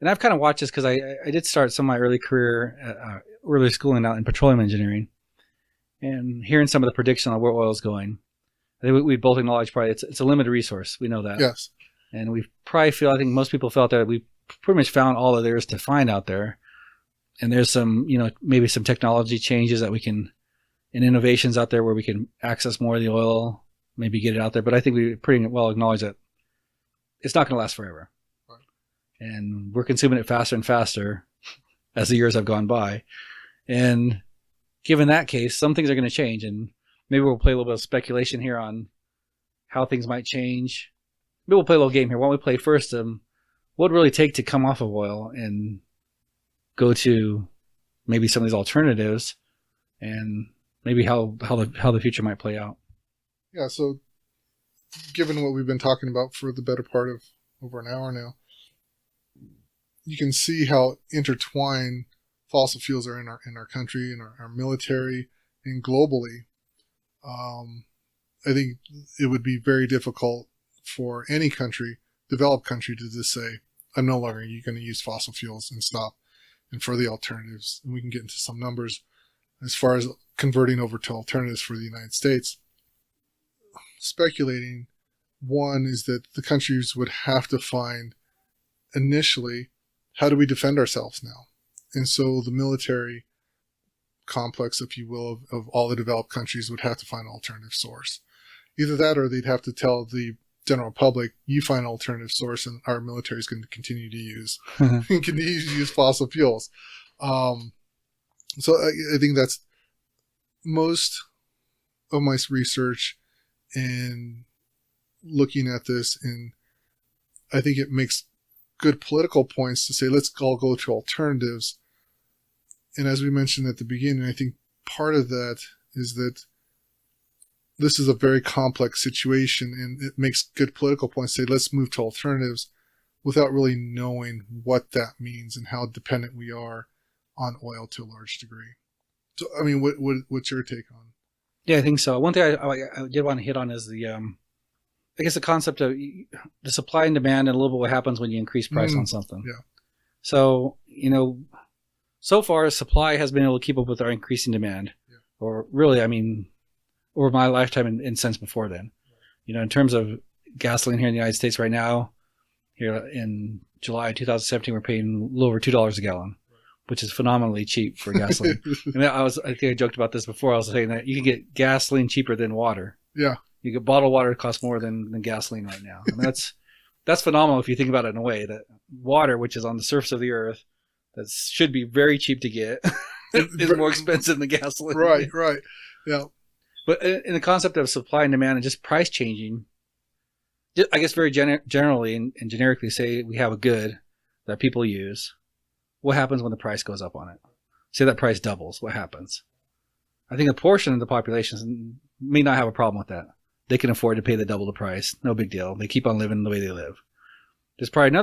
I've kind of watched this because I did start some of my early career, early schooling out in petroleum engineering, and hearing some of the prediction on where oil is going. I think we both acknowledge probably it's a limited resource. We know that. Yes. And we probably feel, I think most people felt that we pretty much found all that there is to find out there. And there's some, maybe some technology changes that we can, and innovations out there where we can access more of the oil, maybe get it out there. But I think we pretty well acknowledge that it's not going to last forever. Right. And we're consuming it faster and faster as the years have gone by. And given that case, some things are going to change. And maybe we'll play a little bit of speculation here on how things might change. Maybe we'll play a little game here. Why don't we play first what would it really take to come off of oil and go to maybe some of these alternatives, and maybe how the future might play out. Yeah, so given what we've been talking about for the better part of over an hour now, you can see how intertwined fossil fuels are in our country, in our military, and globally. I think it would be very difficult for any country, developed country, to just say, I'm no longer going to use fossil fuels and stop, and for the alternatives. And we can get into some numbers as far as converting over to alternatives for the United States. Speculating, one is that the countries would have to find initially, how do we defend ourselves now? And so the military complex, if you will, of all the developed countries would have to find an alternative source. Either that, or they'd have to tell the general public, you find an alternative source and our military is going to continue to use fossil fuels. So I think that's most of my research in looking at this, and I think it makes good political points to say, let's all go to alternatives. And as we mentioned at the beginning, I think part of that is that this is a very complex situation, and it makes good political points to say, let's move to alternatives without really knowing what that means and how dependent we are on oil to a large degree. So, I mean, what's your take on? Yeah, I think so. One thing I did want to hit on is I guess the concept of the supply and demand, and a little bit what happens when you increase price on something. Yeah. So, so far supply has been able to keep up with our increasing demand, or really, I mean, over my lifetime and since before then. In terms of gasoline here in the United States right now, here in July 2017, we're paying a little over $2 a gallon, which is phenomenally cheap for gasoline. And I think I joked about this before. I was saying that you can get gasoline cheaper than water. Yeah. You get bottled water costs more than gasoline right now. I mean, that's phenomenal if you think about it in a way that water, which is on the surface of the earth, that should be very cheap to get, is more expensive than gasoline. Right. Yeah. But in the concept of supply and demand and just price changing, I guess very generally and generically, say we have a good that people use. What happens when the price goes up on it? Say that price doubles. What happens? I think a portion of the population may not have a problem with that. They can afford to pay the double the price. No big deal. They keep on living the way they live. There's probably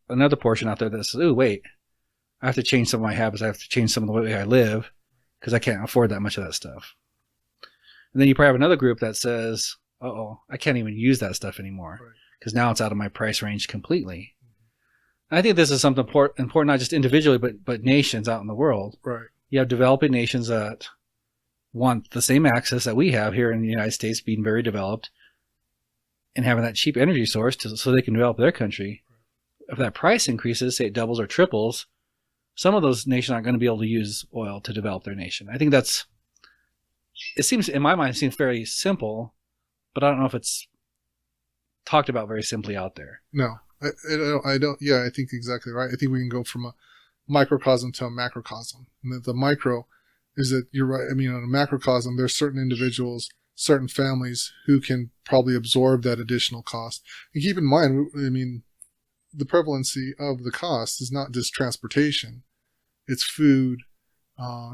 another portion out there that says, "Oh, wait, I have to change some of my habits. I have to change some of the way I live because I can't afford that much of that stuff." And then you probably have another group that says, I can't even use that stuff anymore because now it's out of my price range completely. And I think this is something important, not just individually, but nations out in the world. Right. You have developing nations that want the same access that we have here in the United States, being very developed, and having that cheap energy source so they can develop their country. If that price increases, say it doubles or triples, some of those nations aren't going to be able to use oil to develop their nation. I think it seems, in my mind, it seems very simple, but I don't know if it's talked about very simply out there. No, I don't. Yeah, I think exactly right. I think we can go from a microcosm to a macrocosm. And the micro is that you're right. I mean, on a macrocosm, there's certain individuals, certain families who can probably absorb that additional cost. And keep in mind, I mean, the prevalency of the cost is not just transportation. It's food.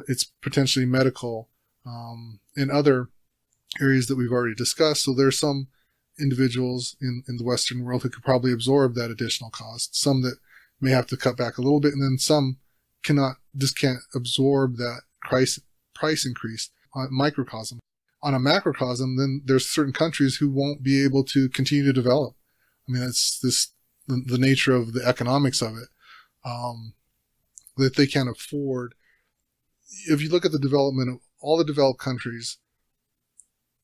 It's potentially medical, and other areas that we've already discussed. So there's some individuals in the Western world who could probably absorb that additional cost. Some that may have to cut back a little bit, and then some can't absorb that price increase on microcosm. On a macrocosm, then there's certain countries who won't be able to continue to develop. I mean, that's the nature of the economics of it, that they can't afford. If you look at the development of all the developed countries,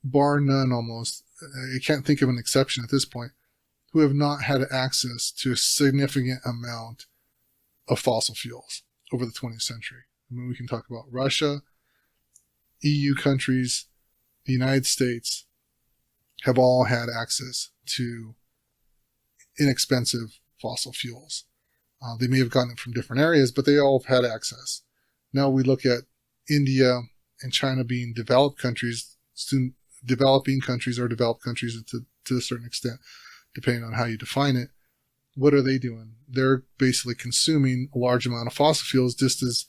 bar none almost, I can't think of an exception at this point, who have not had access to a significant amount of fossil fuels over the 20th century. I mean, we can talk about Russia, EU countries, the United States have all had access to inexpensive fossil fuels. They may have gotten it from different areas, but they all have had access. Now we look at India and China being developed countries, developing countries or developed countries to a certain extent, depending on how you define it. What are they doing? They're basically consuming a large amount of fossil fuels, just as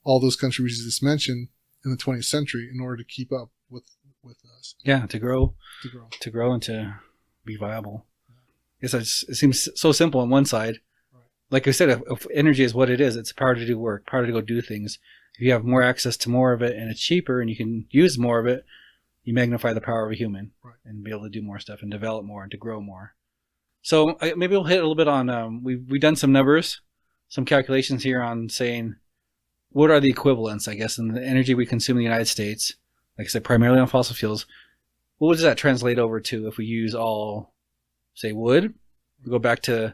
all those countries you just mentioned in the 20th century, in order to keep up with us. Yeah, to grow and to be viable. Yes, it seems so simple on one side. Right. Like I said, if energy is what it is, it's power to do work, power to go do things. If you have more access to more of it and it's cheaper and you can use more of it, you magnify the power of a human, right, and be able to do more stuff and develop more and to grow more. So maybe we'll hit a little bit on, we've done some numbers, some calculations here on saying what are the equivalents, I guess, in the energy we consume in the United States, like I said, primarily on fossil fuels. What does that translate over to if we use all, say, wood? We go back to a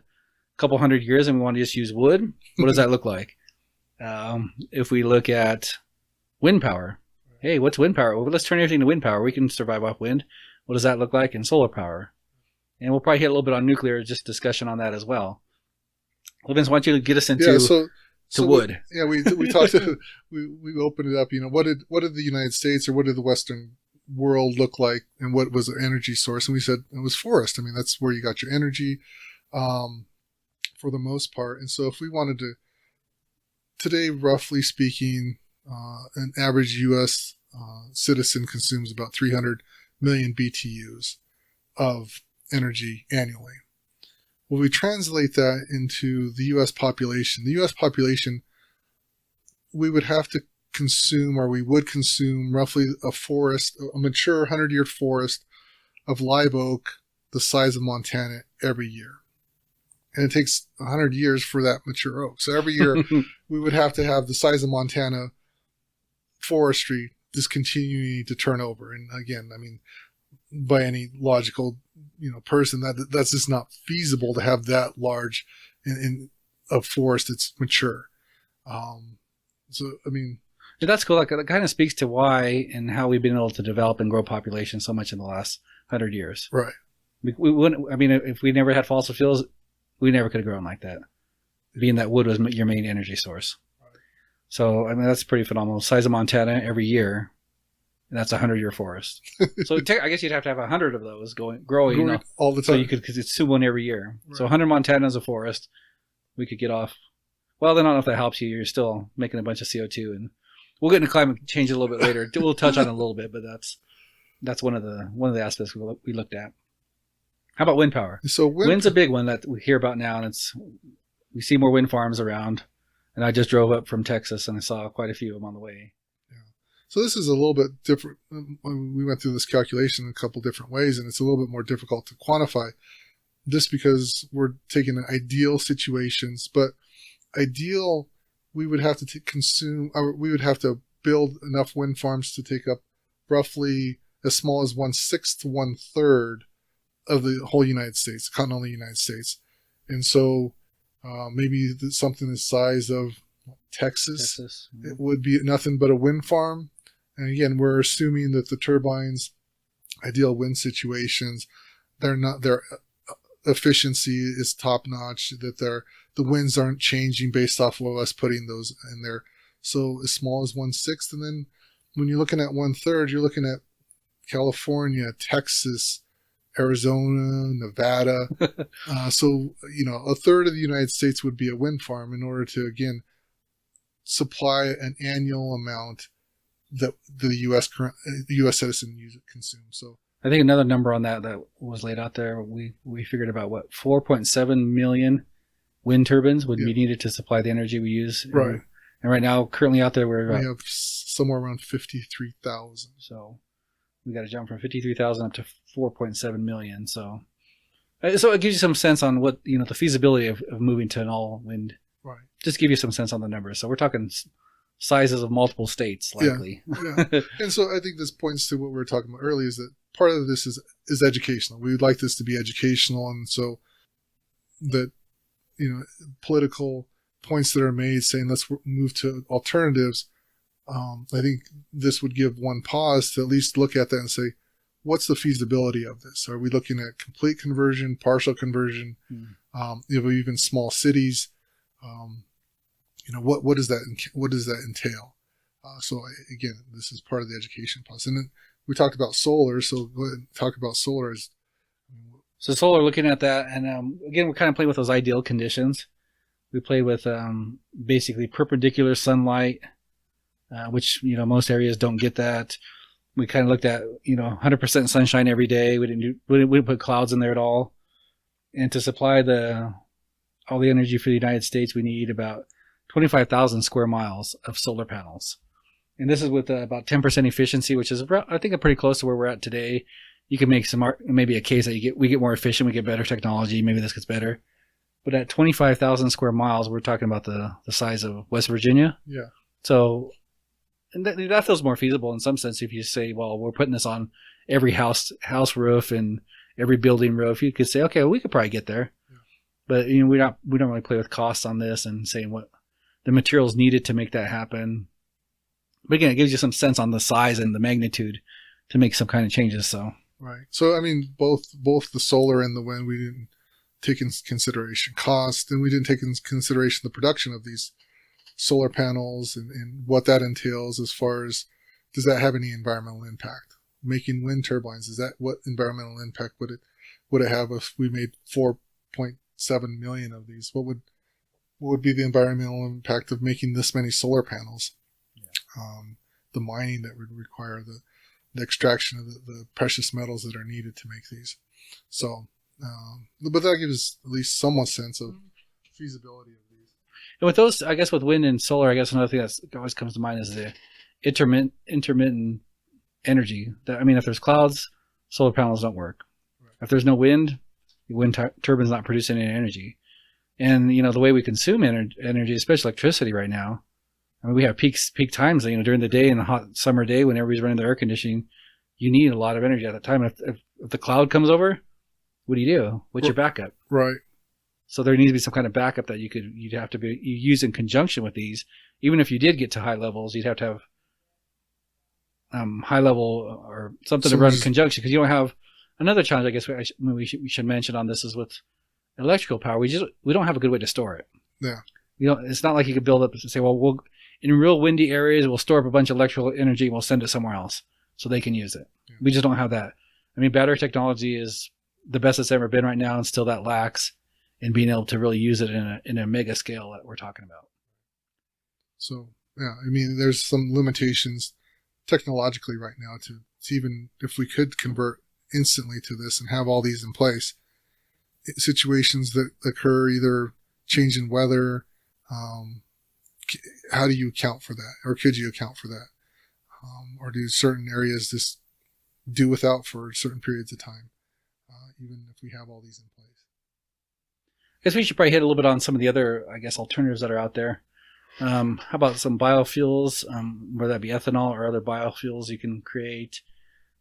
couple hundred years and we want to just use wood. What does that look like? If we look at wind power, hey, what's wind power? Well, let's turn everything to wind power. We can survive off wind. What does that look like? In solar power. And we'll probably hit a little bit on nuclear, just discussion on that as well. Well, Vince, why don't you get us into wood? We talked. We opened it up. You know, what did the United States or what did the Western world look like, and what was the energy source? And we said it was forest. I mean, that's where you got your energy, for the most part. And so, if we wanted to, today, roughly speaking, an average U.S. Citizen consumes about 300 million BTUs of energy annually. Well, we translate that into the U.S. population. The U.S. population, we would have to consume, or we would consume, roughly a mature 100-year forest of live oak the size of Montana every year. And it takes 100 years for that mature oak. So every year we would have to have the size of Montana forestry just continuing to turn over. And again, I mean, by any logical, person, that's just not feasible to have that large in a forest that's mature. So, I mean, yeah, that's cool. Like, that kind of speaks to why and how we've been able to develop and grow population so much in the last 100 years. Right. We wouldn't. I mean, if we never had fossil fuels, we never could have grown like that. Being that wood was your main energy source. Right. So, I mean, that's pretty phenomenal. Size of Montana every year. And that's a 100-year forest. So I guess you'd have to have 100 of those growing all the time. So you could, because it's one every year. Right. So 100 Montana is a forest. We could get off. Well, then I don't know if that helps you. You're still making a bunch of CO2, and we'll get into climate change a little bit later. We'll touch on it a little bit, but that's one of the aspects we looked at. How about wind power? So wind's a big one that we hear about now, and we see more wind farms around. And I just drove up from Texas, and I saw quite a few of them on the way. So this is a little bit different. We went through this calculation in a couple different ways, and it's a little bit more difficult to quantify just because we're taking ideal situations. But ideal, we would have to we would have to build enough wind farms to take up roughly as small as 1/6 to 1/3 of the whole United States, the continental United States. And so maybe something the size of Texas. Mm-hmm. It would be nothing but a wind farm. And again, we're assuming that the turbines, ideal wind situations, their efficiency is top notch, that the winds aren't changing based off of us putting those in there. So as small as 1/6. And then when you're looking at 1/3, you're looking at California, Texas, Arizona, Nevada. So, 1/3 of the United States would be a wind farm in order to, again, supply an annual amount that the U.S. citizen consumes. So I think another number on that was laid out there. We figured about 4.7 million wind turbines would be needed to supply the energy we use. Right. And right now, currently out there, we have somewhere around 53,000. So we got to jump from 53,000 up to 4.7 million. So it gives you some sense on what, the feasibility of moving to an all wind. Right. Just give you some sense on the numbers. So we're talking sizes of multiple states, likely. Yeah. And so I think this points to what we were talking about earlier, is that part of this is educational. We would like this to be educational, and so that, political points that are made saying let's move to alternatives. I think this would give one pause to at least look at that and say, what's the feasibility of this? Are we looking at complete conversion, partial conversion, even small cities? What does that entail? So again, this is part of the education process. And then we talked about solar, so go ahead and talk about solar. So solar, looking at that, and again, we're kind of playing with those ideal conditions. We played with basically perpendicular sunlight, which most areas don't get that. We kind of looked at 100% sunshine every day. We didn't put clouds in there at all. And to supply all the energy for the United States, we need about 25,000 square miles of solar panels. And this is with about 10% efficiency, which is, I think, pretty close to where we're at today. You can make maybe a case that we get more efficient, we get better technology, maybe this gets better. But at 25,000 square miles, we're talking about the size of West Virginia. Yeah. So and that feels more feasible in some sense if you say, well, we're putting this on every house roof and every building roof. You could say, okay, well, we could probably get there. Yeah. But we don't really play with costs on this and saying what the materials needed to make that happen. But again, it gives you some sense on the size and the magnitude to make some kind of changes. So right. So I mean, both the solar and the wind, we didn't take into consideration cost, and we didn't take into consideration the production of these solar panels and what that entails as far as, does that have any environmental impact? Making wind turbines, is that what environmental impact would it have if we made 4.7 million of these? What would be the environmental impact of making this many solar panels? Yeah. The mining that would require, the extraction of the precious metals that are needed to make these. So, but that gives at least somewhat sense of feasibility of these. And with those, I guess with wind and solar, I guess another thing that always comes to mind is the intermittent energy. If there's clouds, solar panels don't work. Right. If there's no wind, the wind turbine's not producing any energy. And, the way we consume energy, especially electricity right now, we have peak times, during the day, in a hot summer day when everybody's running their air conditioning, you need a lot of energy at that time. If the cloud comes over, what do you do? What's your backup? Right. So there needs to be some kind of backup that you'd have to be use in conjunction with these. Even if you did get to high levels, you'd have to have high level or something to run in conjunction, because you don't have another challenge. I guess we should mention on this is with electrical power. We don't have a good way to store it. Yeah. It's not like you could build up and say, well, in real windy areas, we'll store up a bunch of electrical energy and we'll send it somewhere else so they can use it. Yeah. We just don't have that. Battery technology is the best it's ever been right now, and still that lacks in being able to really use it in a mega scale that we're talking about. So, yeah, there's some limitations technologically right now to even if we could convert instantly to this and have all these in place. Situations that occur, either change in weather, how do you account for that? Or could you account for that? Or do certain areas just do without for certain periods of time, even if we have all these in place? I guess we should probably hit a little bit on some of the other, alternatives that are out there. How about some biofuels, whether that be ethanol or other biofuels you can create?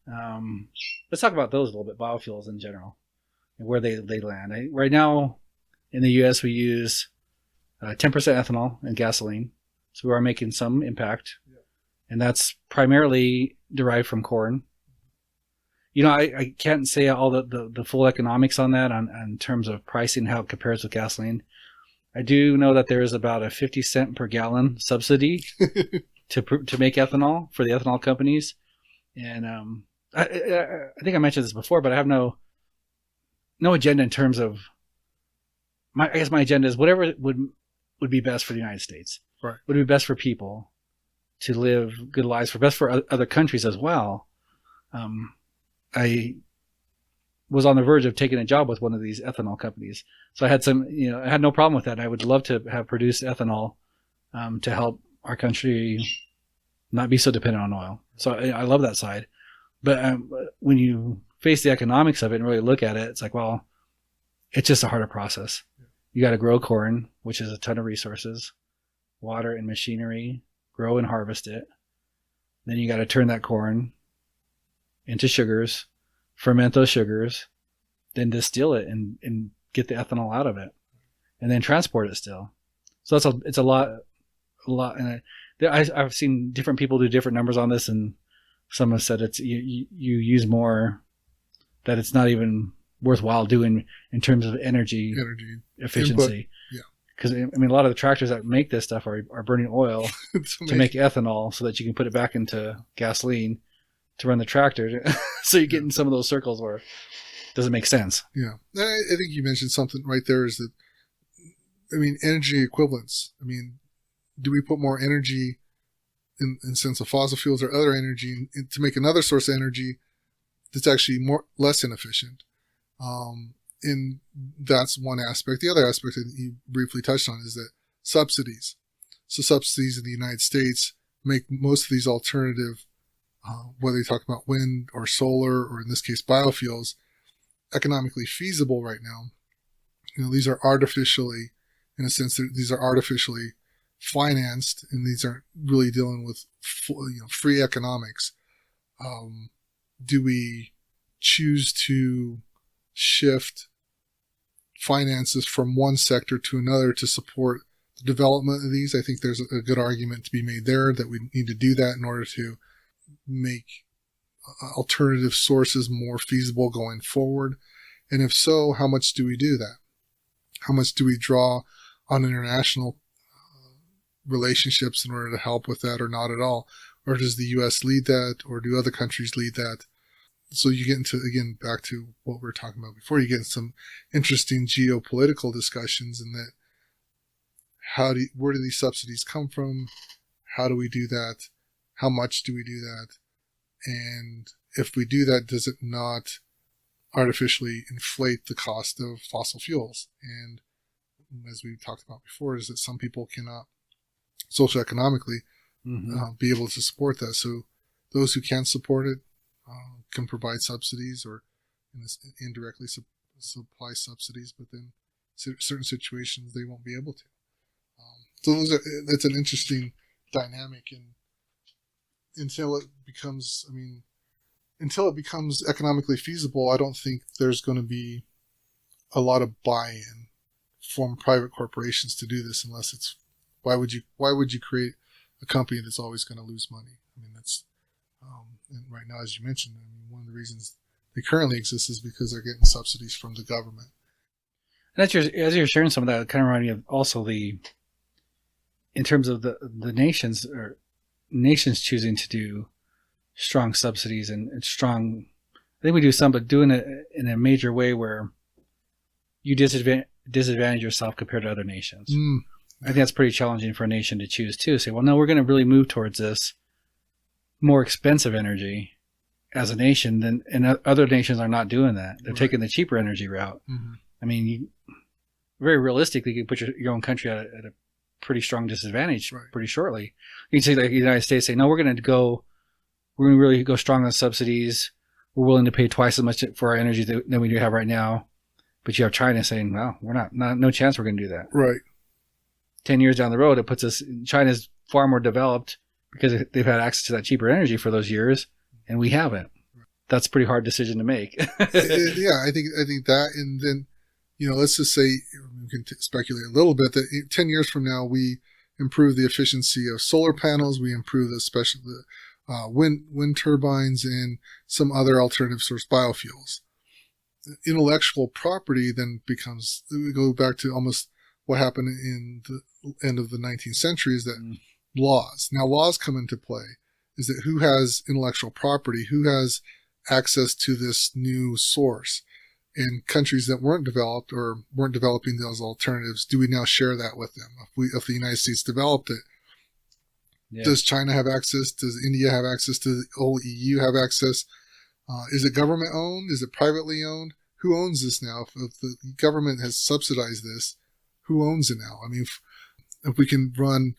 Let's talk about those a little bit, biofuels in general, and where they land. Right now in the U.S., we use 10% ethanol in gasoline, so we are making some impact, and that's primarily derived from corn. I can't say all the full economics on that in terms of pricing, how it compares with gasoline. I do know that there is about a 50 cent per gallon subsidy to make ethanol for the ethanol companies, and I think I mentioned this before, but I have no agenda in terms of my agenda is whatever would be best for the United States. Right. Would be best for people to live good lives, best for other countries as well. I was on the verge of taking a job with one of these ethanol companies. So I had I had no problem with that. I would love to have produced ethanol to help our country not be so dependent on oil. So I love that side. But when you face the economics of it and really look at it, it's like, well, it's just a harder process. You got to grow corn, which is a ton of resources, water and machinery, grow and harvest it. Then you got to turn that corn into sugars, ferment those sugars, then distill it and get the ethanol out of it, and then transport it still. So it's a lot. And I've seen different people do different numbers on this, and some have said it's you use more, that it's not even worthwhile doing in terms of energy efficiency. Yeah. Because I mean, a lot of the tractors that make this stuff are burning oil to make ethanol so that you can put it back into gasoline to run the tractor. So you get in some of those circles where it doesn't make sense. Yeah. I think you mentioned something right there is that, I mean, energy equivalence. I mean, do we put more energy in sense of fossil fuels or other energy to make another source of energy that's actually less inefficient? And that's one aspect. The other aspect that you briefly touched on is that subsidies. So subsidies in the United States make most of these alternative, whether you talk about wind or solar, or in this case, biofuels, economically feasible right now. You know, these are artificially, in a sense, these are artificially financed, and these aren't really dealing with free economics. Do we choose to shift finances from one sector to another to support the development of these? I think there's a good argument to be made there that we need to do that in order to make alternative sources more feasible going forward. And if so, how much do we do that? How much do we draw on international relationships in order to help with that, or not at all? Or does the U.S. lead that, or do other countries lead that? So you get into, again, back to what we were talking about before, you get some interesting geopolitical discussions in that where do these subsidies come from? How do we do that? How much do we do that? And if we do that, does it not artificially inflate the cost of fossil fuels? And as we talked about before, is that some people cannot socioeconomically be able to support that. So those who can support it can provide subsidies, or indirectly supply subsidies, but then certain situations they won't be able to. So that's an interesting dynamic, and until it becomes economically feasible, I don't think there's going to be a lot of buy-in from private corporations to do this, unless it's why would you create a company that's always going to lose money? I mean, that's and right now, as you mentioned, I mean, one of the reasons they currently exist is because they're getting subsidies from the government. And as you're sharing some of that, it kind of reminded me of also in terms of the nations choosing to do strong subsidies and strong. I think we do some, but doing it in a major way where you disadvantage yourself compared to other nations. I think that's pretty challenging for a nation to choose too. Say, well, no, we're going to really move towards this more expensive energy as a nation, and other nations are not doing that. They're taking the cheaper energy route. I mean, very realistically, you can put your own country at a pretty strong disadvantage pretty shortly. You can say, like the United States, say, no, we're going to really go strong on subsidies. We're willing to pay twice as much for our energy than we do have right now. But you have China saying, well, we're no chance we're going to do that. Right. 10 years down the road, it puts us, China's far more developed because they've had access to that cheaper energy for those years, and we haven't. That's a pretty hard decision to make. Yeah, I think that, and then, let's just say, we can speculate a little bit that 10 years from now, we improve the efficiency of solar panels, we improve the wind turbines, and some other alternative source biofuels. Intellectual property then becomes, we go back to almost what happened in the end of the 19th century, is that laws. Now laws come into play, is that who has intellectual property, who has access to this new source. And countries that weren't developed or weren't developing those alternatives, do we now share that with them? If the United States developed it, does China have access? Does India have access? Does the whole EU have access? Is it government owned? Is it privately owned? Who owns this now? If the government has subsidized this, who owns it now? I mean, if we can run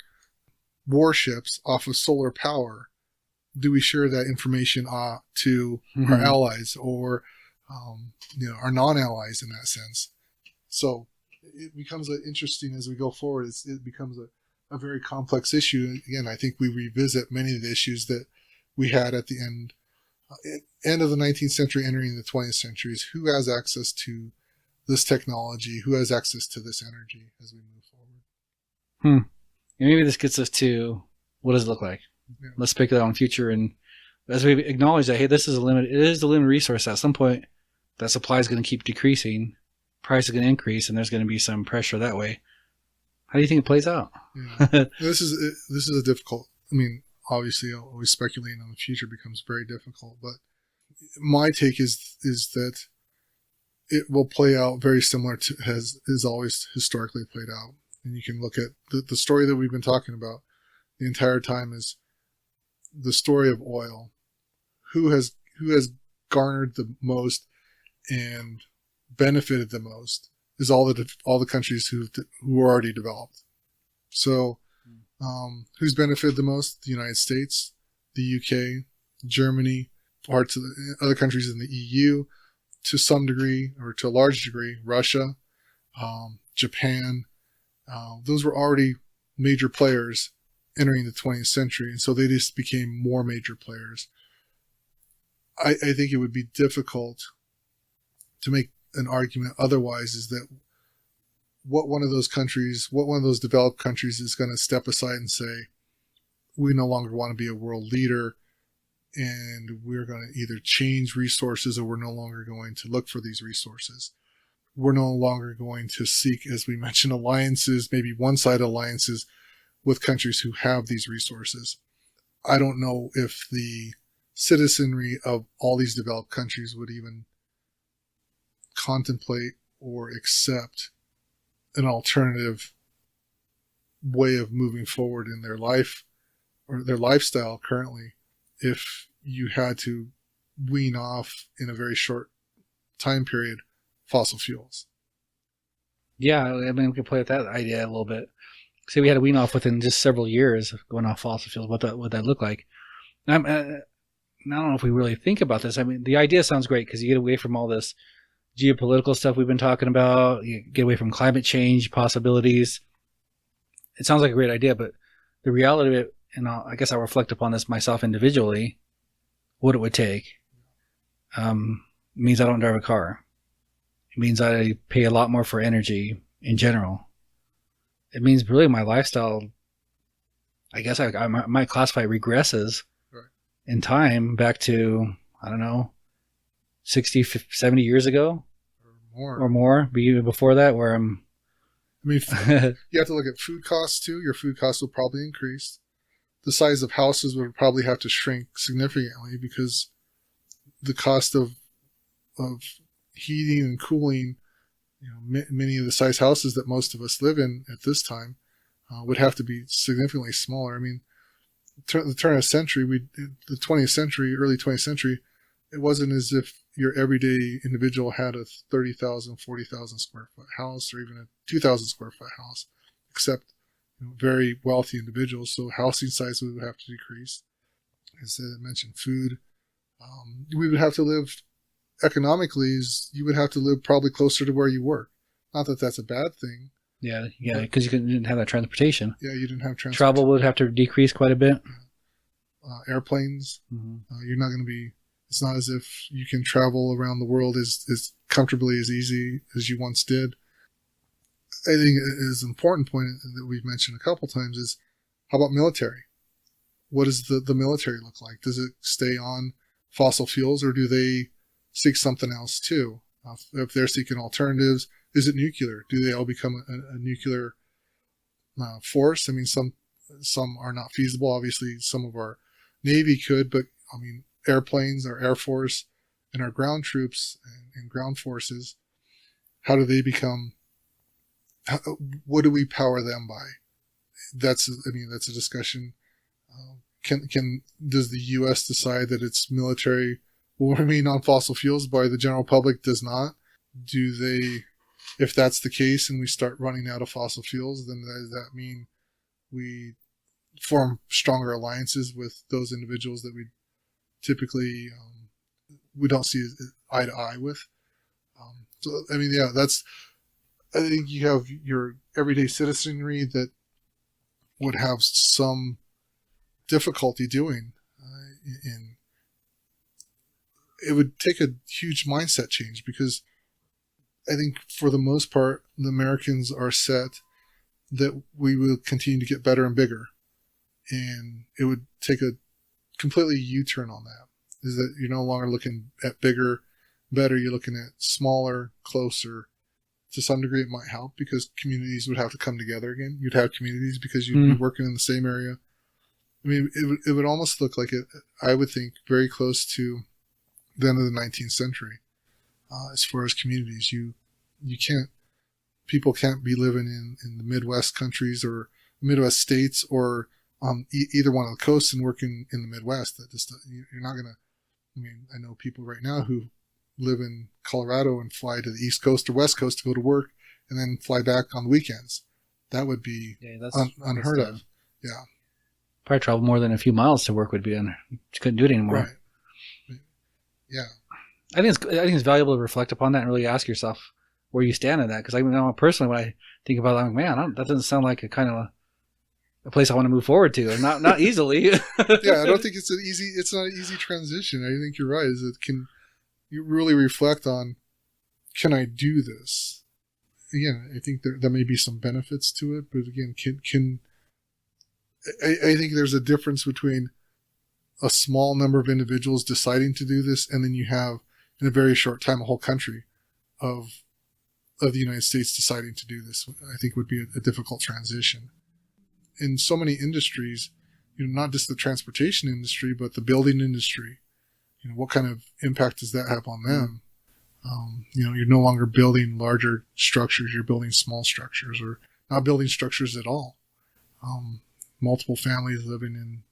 warships off of solar power, do we share that information to our allies or our non-allies in that sense? So it becomes interesting as we go forward. It becomes a very complex issue. Again, I think we revisit many of the issues that we had at the end of the 19th century, entering the 20th century. Is who has access to this technology? Who has access to this energy as we move forward? And maybe this gets us to, what does it look like? Yeah. Let's speculate on the future. And as we acknowledge that, hey, this is a limit. It is a limited resource. At some point, that supply is going to keep decreasing. Price is going to increase, and there's going to be some pressure that way. How do you think it plays out? Yeah. This is a difficult. I mean, obviously, always speculating on the future becomes very difficult. But my take is that it will play out very similar to has always historically played out. And you can look at the story that we've been talking about the entire time is the story of oil. Who has garnered the most and benefited the most is all the countries who are already developed. So, who's benefited the most? The United States, the UK, Germany, parts of the other countries in the EU, to some degree or to a large degree, Russia, Japan. Those were already major players entering the 20th century, and so they just became more major players. I think it would be difficult to make an argument otherwise, is that what one of those developed countries is going to step aside and say, we no longer want to be a world leader and we're going to either change resources or we're no longer going to look for these resources. We're no longer going to seek, as we mentioned, alliances, maybe one-sided alliances with countries who have these resources. I don't know if the citizenry of all these developed countries would even contemplate or accept an alternative way of moving forward in their life or their lifestyle currently if you had to wean off in a very short time period fossil fuels. Yeah, I mean, we could play with that idea a little bit. Say we had to wean off within just several years of going off fossil fuels. What that look like? I don't know if we really think about this. I mean, the idea sounds great because you get away from all this geopolitical stuff we've been talking about. You get away from climate change possibilities. It sounds like a great idea, but the reality of it, and I guess I'll reflect upon this myself individually, what it would take, means I don't drive a car. It means I pay a lot more for energy in general. It means really my lifestyle, I guess I might classify regresses in time back to, I don't know, 60, 50, 70 years ago or more, even before that, where I'm... I mean, you have to look at food costs too. Your food costs will probably increase. The size of houses would probably have to shrink significantly because the cost of heating and cooling, many of the size houses that most of us live in at this time would have to be significantly smaller. I mean, the turn of the century, the 20th century, early 20th century, it wasn't as if your everyday individual had a 30,000, 40,000 square foot house or even a 2,000 square foot house, except very wealthy individuals. So housing size would have to decrease. As I mentioned, food. We would have to live economically. You would have to live probably closer to where you work. Not that that's a bad thing. Yeah, because you didn't have that transportation. Yeah, you didn't have transportation. Travel would have to decrease quite a bit. Airplanes. You're not going to be... It's not as if you can travel around the world as comfortably, as easy as you once did. I think it is an important point that we've mentioned a couple times is, how about military? What does the military look like? Does it stay on fossil fuels or do they seek something else too? If they're seeking alternatives, is it nuclear? Do they all become a nuclear force? I mean, some are not feasible. Obviously, some of our Navy could, but I mean, airplanes, our Air Force, and our ground troops and ground forces, how do they become? What do we power them by? That's a discussion. Does the U.S. decide that its military will remain on fossil fuels, but the general public does not. Do they, if that's the case and we start running out of fossil fuels, then does that mean we form stronger alliances with those individuals that we typically we don't see eye to eye with? So, I mean, yeah, I think you have your everyday citizenry that would have some difficulty doing it would take a huge mindset change, because I think for the most part, the Americans are set that we will continue to get better and bigger. And it would take a completely U-turn on that. Is that you're no longer looking at bigger, better, you're looking at smaller, closer. To some degree, it might help because communities would have to come together again. You'd have communities because you'd be working in the same area. I mean, it would almost look like it, I would think, very close to the end of the 19th century. As far as communities, people can't be living in the Midwest countries or Midwest states or on either one of the coasts and working in the Midwest. That just, you're not going to, I mean, I know people right now who live in Colorado and fly to the East Coast or West Coast to go to work and then fly back on the weekends. That would be unheard of. Yeah. Probably travel more than a few miles to work would be you couldn't do it anymore. Right. Yeah. I think it's valuable to reflect upon that and really ask yourself where you stand in that. Because I know personally, when I think about it, I'm like, man, that doesn't sound like a place I want to move forward to, and not easily. Yeah, I don't think it's not an easy transition. I think you're right. You really reflect on, can I do this? Again, I think there may be some benefits to it, but again, I think there's a difference between a small number of individuals deciding to do this, and then you have, in a very short time, a whole country of the United States deciding to do this. I think would be a difficult transition. In so many industries, not just the transportation industry, but the building industry, what kind of impact does that have on them? You're no longer building larger structures, you're building small structures, or not building structures at all. Multiple families living in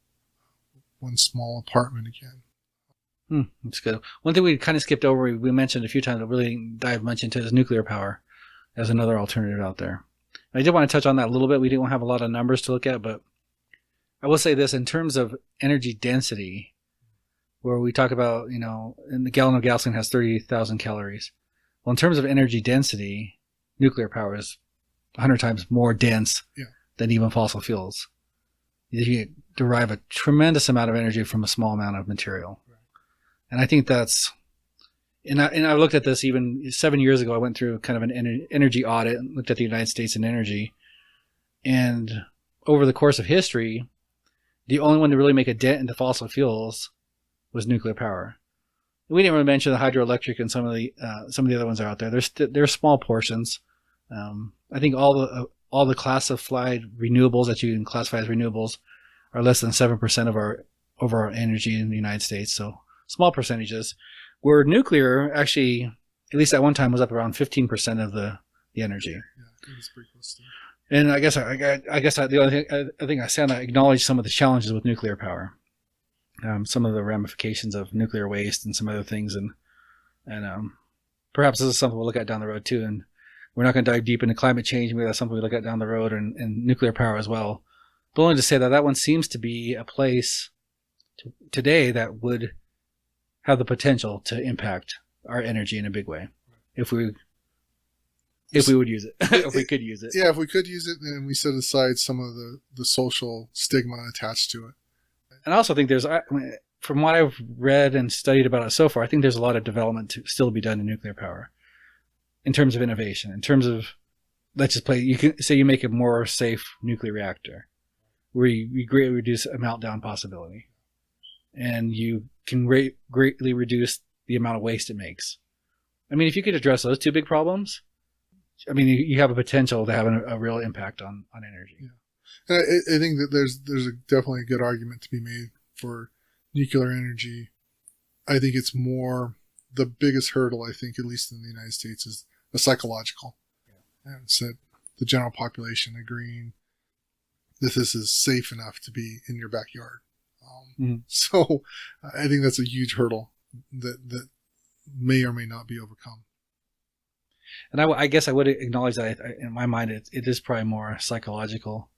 one small apartment again. That's good. One thing we kind of skipped over, we mentioned a few times, but really dive much into, is nuclear power as another alternative out there. I did want to touch on that a little bit. We didn't have a lot of numbers to look at, but I will say this in terms of energy density, where we talk about, in the gallon of gasoline has 30,000 calories. Well, in terms of energy density, nuclear power is 100 times more dense than even fossil fuels. You derive a tremendous amount of energy from a small amount of material. Right. And I think that's, and I looked at this even 7 years ago. I went through kind of an energy audit and looked at the United States and energy. And over the course of history, the only one to really make a dent into fossil fuels was nuclear power. We didn't really mention the hydroelectric and some of the other ones are out there. There's small portions. I think all the classified renewables that you can classify as renewables are less than 7% of our overall energy in the United States. So small percentages. Where nuclear actually, at least at one time, was up around 15% of the energy. Yeah, it's pretty close to that. And I guess the only thing I think I said, I acknowledge some of the challenges with nuclear power, some of the ramifications of nuclear waste and some other things, and perhaps this is something we'll look at down the road too. And we're not going to dive deep into climate change. Maybe that's something we look at down the road, and nuclear power as well. But only to say that one seems to be a place today that would have the potential to impact our energy in a big way if we would use it, if we could use it. Yeah, if we could use it, and we set aside some of the social stigma attached to it. And I also think from what I've read and studied about it so far, I think there's a lot of development to still be done in nuclear power in terms of innovation, in terms of, let's just play, you can say you make a more safe nuclear reactor where you greatly reduce a meltdown possibility, and you can greatly reduce the amount of waste it makes. I mean, if you could address those two big problems, I mean, you have a potential to have a real impact on energy. Yeah. And I think that there's definitely a good argument to be made for nuclear energy. I think it's more, the biggest hurdle, I think, at least in the United States, is the psychological. Yeah. And it's that the general population agreeing that this is safe enough to be in your backyard. So I think that's a huge hurdle that may or may not be overcome. And I guess I would acknowledge that in my mind, it is probably more psychological.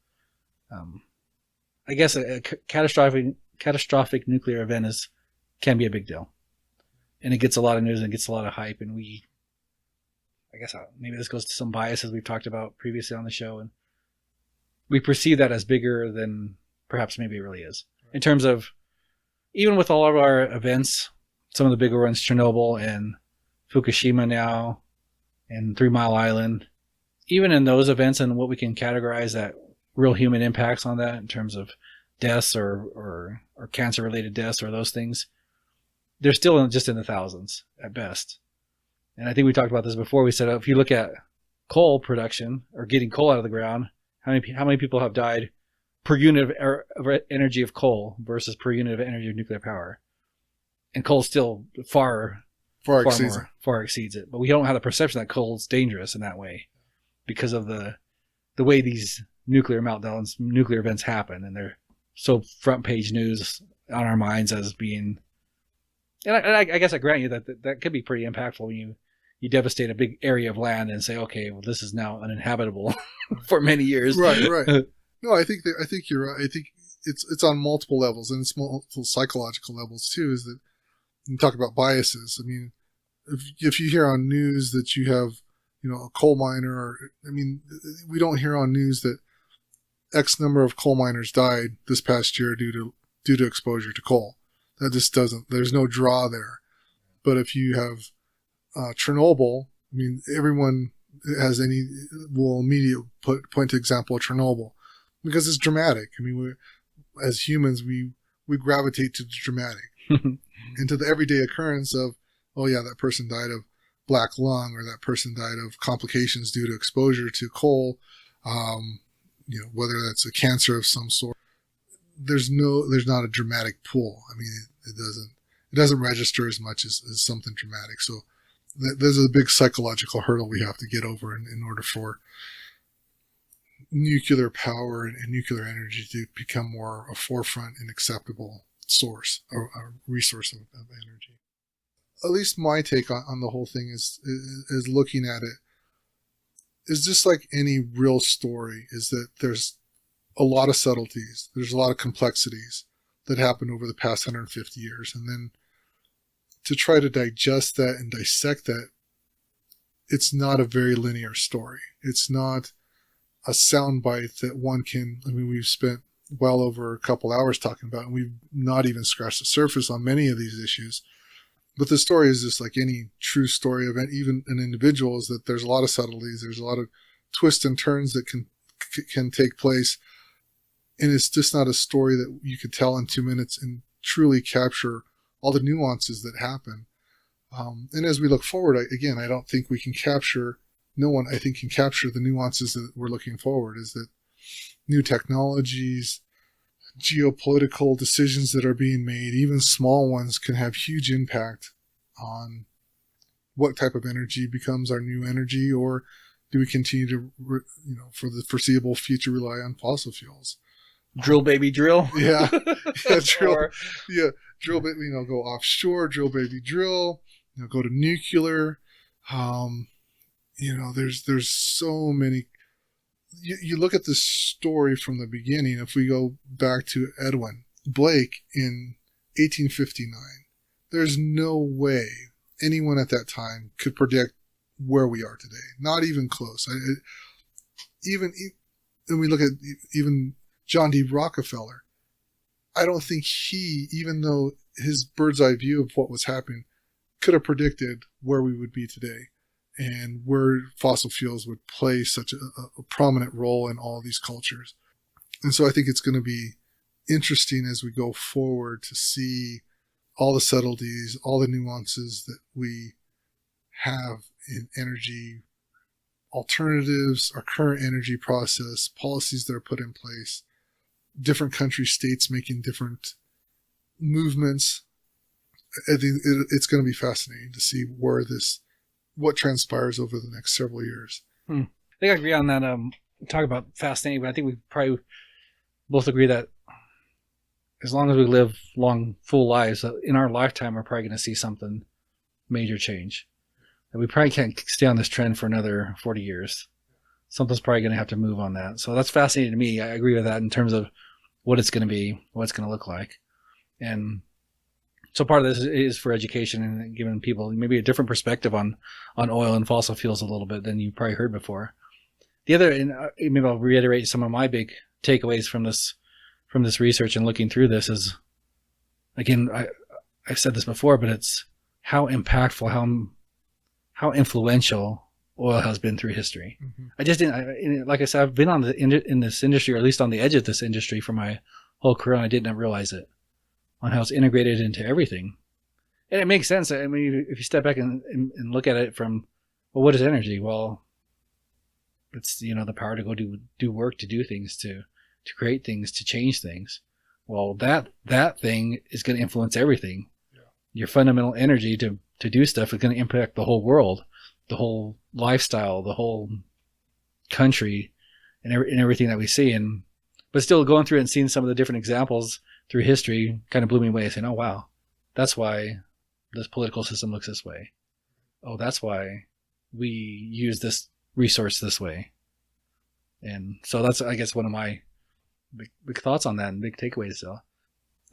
I guess a catastrophic nuclear event can be a big deal, and it gets a lot of news and gets a lot of hype. And I guess maybe this goes to some biases we've talked about previously on the show, and we perceive that as bigger than perhaps maybe it really is. In terms of, even with all of our events, some of the bigger ones, Chernobyl and Fukushima now, and 3 Mile Island, even in those events and what we can categorize that real human impacts on that in terms of deaths or cancer-related deaths or those things, they're still just in the thousands at best. And I think we talked about this before. We said if you look at coal production or getting coal out of the ground, how many people have died per unit of energy of coal versus per unit of energy of nuclear power? And coal still far exceeds it. But we don't have the perception that coal is dangerous in that way because of the way these nuclear meltdowns, nuclear events happen, and they're so front page news on our minds as being. And I guess I grant you that could be pretty impactful when you devastate a big area of land and say, okay, well, this is now uninhabitable for many years. Right. No, I think you're right. I think it's on multiple levels, and it's multiple psychological levels too. Is that you talk about biases? I mean, if you hear on news that you have, a coal miner, we don't hear on news that X number of coal miners died this past year due to exposure to coal. That just doesn't. There's no draw there. But if you have Chernobyl, everyone will immediately point to example of Chernobyl because it's dramatic. As humans, we gravitate to the dramatic and to the everyday occurrence of, oh yeah, that person died of black lung, or that person died of complications due to exposure to coal. Whether that's a cancer of some sort. There's not a dramatic pull. It doesn't register as much as something dramatic. So there's a big psychological hurdle we have to get over in order for nuclear power and nuclear energy to become more a forefront and acceptable source or a resource of energy. At least my take on the whole thing is looking at it is just like any real story, is that there's a lot of subtleties. There's a lot of complexities that happened over the past 150 years. And then to try to digest that and dissect that, it's not a very linear story. It's not a soundbite that one can, we've spent well over a couple hours talking about, and we've not even scratched the surface on many of these issues. But the story is just like any true story of even an individual, is that there's a lot of subtleties. There's a lot of twists and turns that can take place. And it's just not a story that you could tell in 2 minutes and truly capture all the nuances that happen. And as we look forward, I don't think we can capture, no one I think can capture the nuances that we're looking forward, is that new technologies, geopolitical decisions that are being made, even small ones, can have huge impact on what type of energy becomes our new energy, or do we continue to, for the foreseeable future, rely on fossil fuels? Drill, baby, drill. Yeah, drill. Drill, baby. Go offshore, drill, baby, drill. Go to nuclear. There's so many. You look at this story from the beginning. If we go back to Edwin Blake in 1859, there's no way anyone at that time could predict where we are today. Not even close. Even when we look at even John D. Rockefeller, I don't think he, even though his bird's eye view of what was happening, could have predicted where we would be today and where fossil fuels would play such a prominent role in all these cultures. And so I think it's going to be interesting as we go forward to see all the subtleties, all the nuances that we have in energy alternatives, our current energy process, policies that are put in place, different country states making different movements. I think it's going to be fascinating to see what transpires over the next several years. I think I agree on that. Talk about fascinating, but I think we probably both agree that as long as we live long, full lives, in our lifetime, we're probably going to see something major change. And we probably can't stay on this trend for another 40 years. Something's probably going to have to move on that. So that's fascinating to me. I agree with that in terms of what it's going to be, what it's going to look like. And so part of this is for education and giving people maybe a different perspective on oil and fossil fuels a little bit than you probably heard before. The other, and maybe I'll reiterate some of my big takeaways from this research and looking through this is, again, I've said this before, but it's how impactful, how influential oil has been through history. Mm-hmm. I just didn't, like I said, I've been in this industry, or at least on the edge of this industry for my whole career, and I didn't realize it, on how it's integrated into everything. And it makes sense. I mean, if you step back and look at it from, well, what is energy? Well, it's, the power to go do work, to do things, to create things, to change things. Well, that thing is going to influence everything. Yeah. Your fundamental energy to do stuff is going to impact the whole world, the whole lifestyle, the whole country, and everything that we see. But still going through it and seeing some of the different examples through history kind of blew me away, saying, oh, wow, that's why this political system looks this way. Oh, that's why we use this resource this way. And so that's, I guess, one of my big thoughts on that and big takeaways. So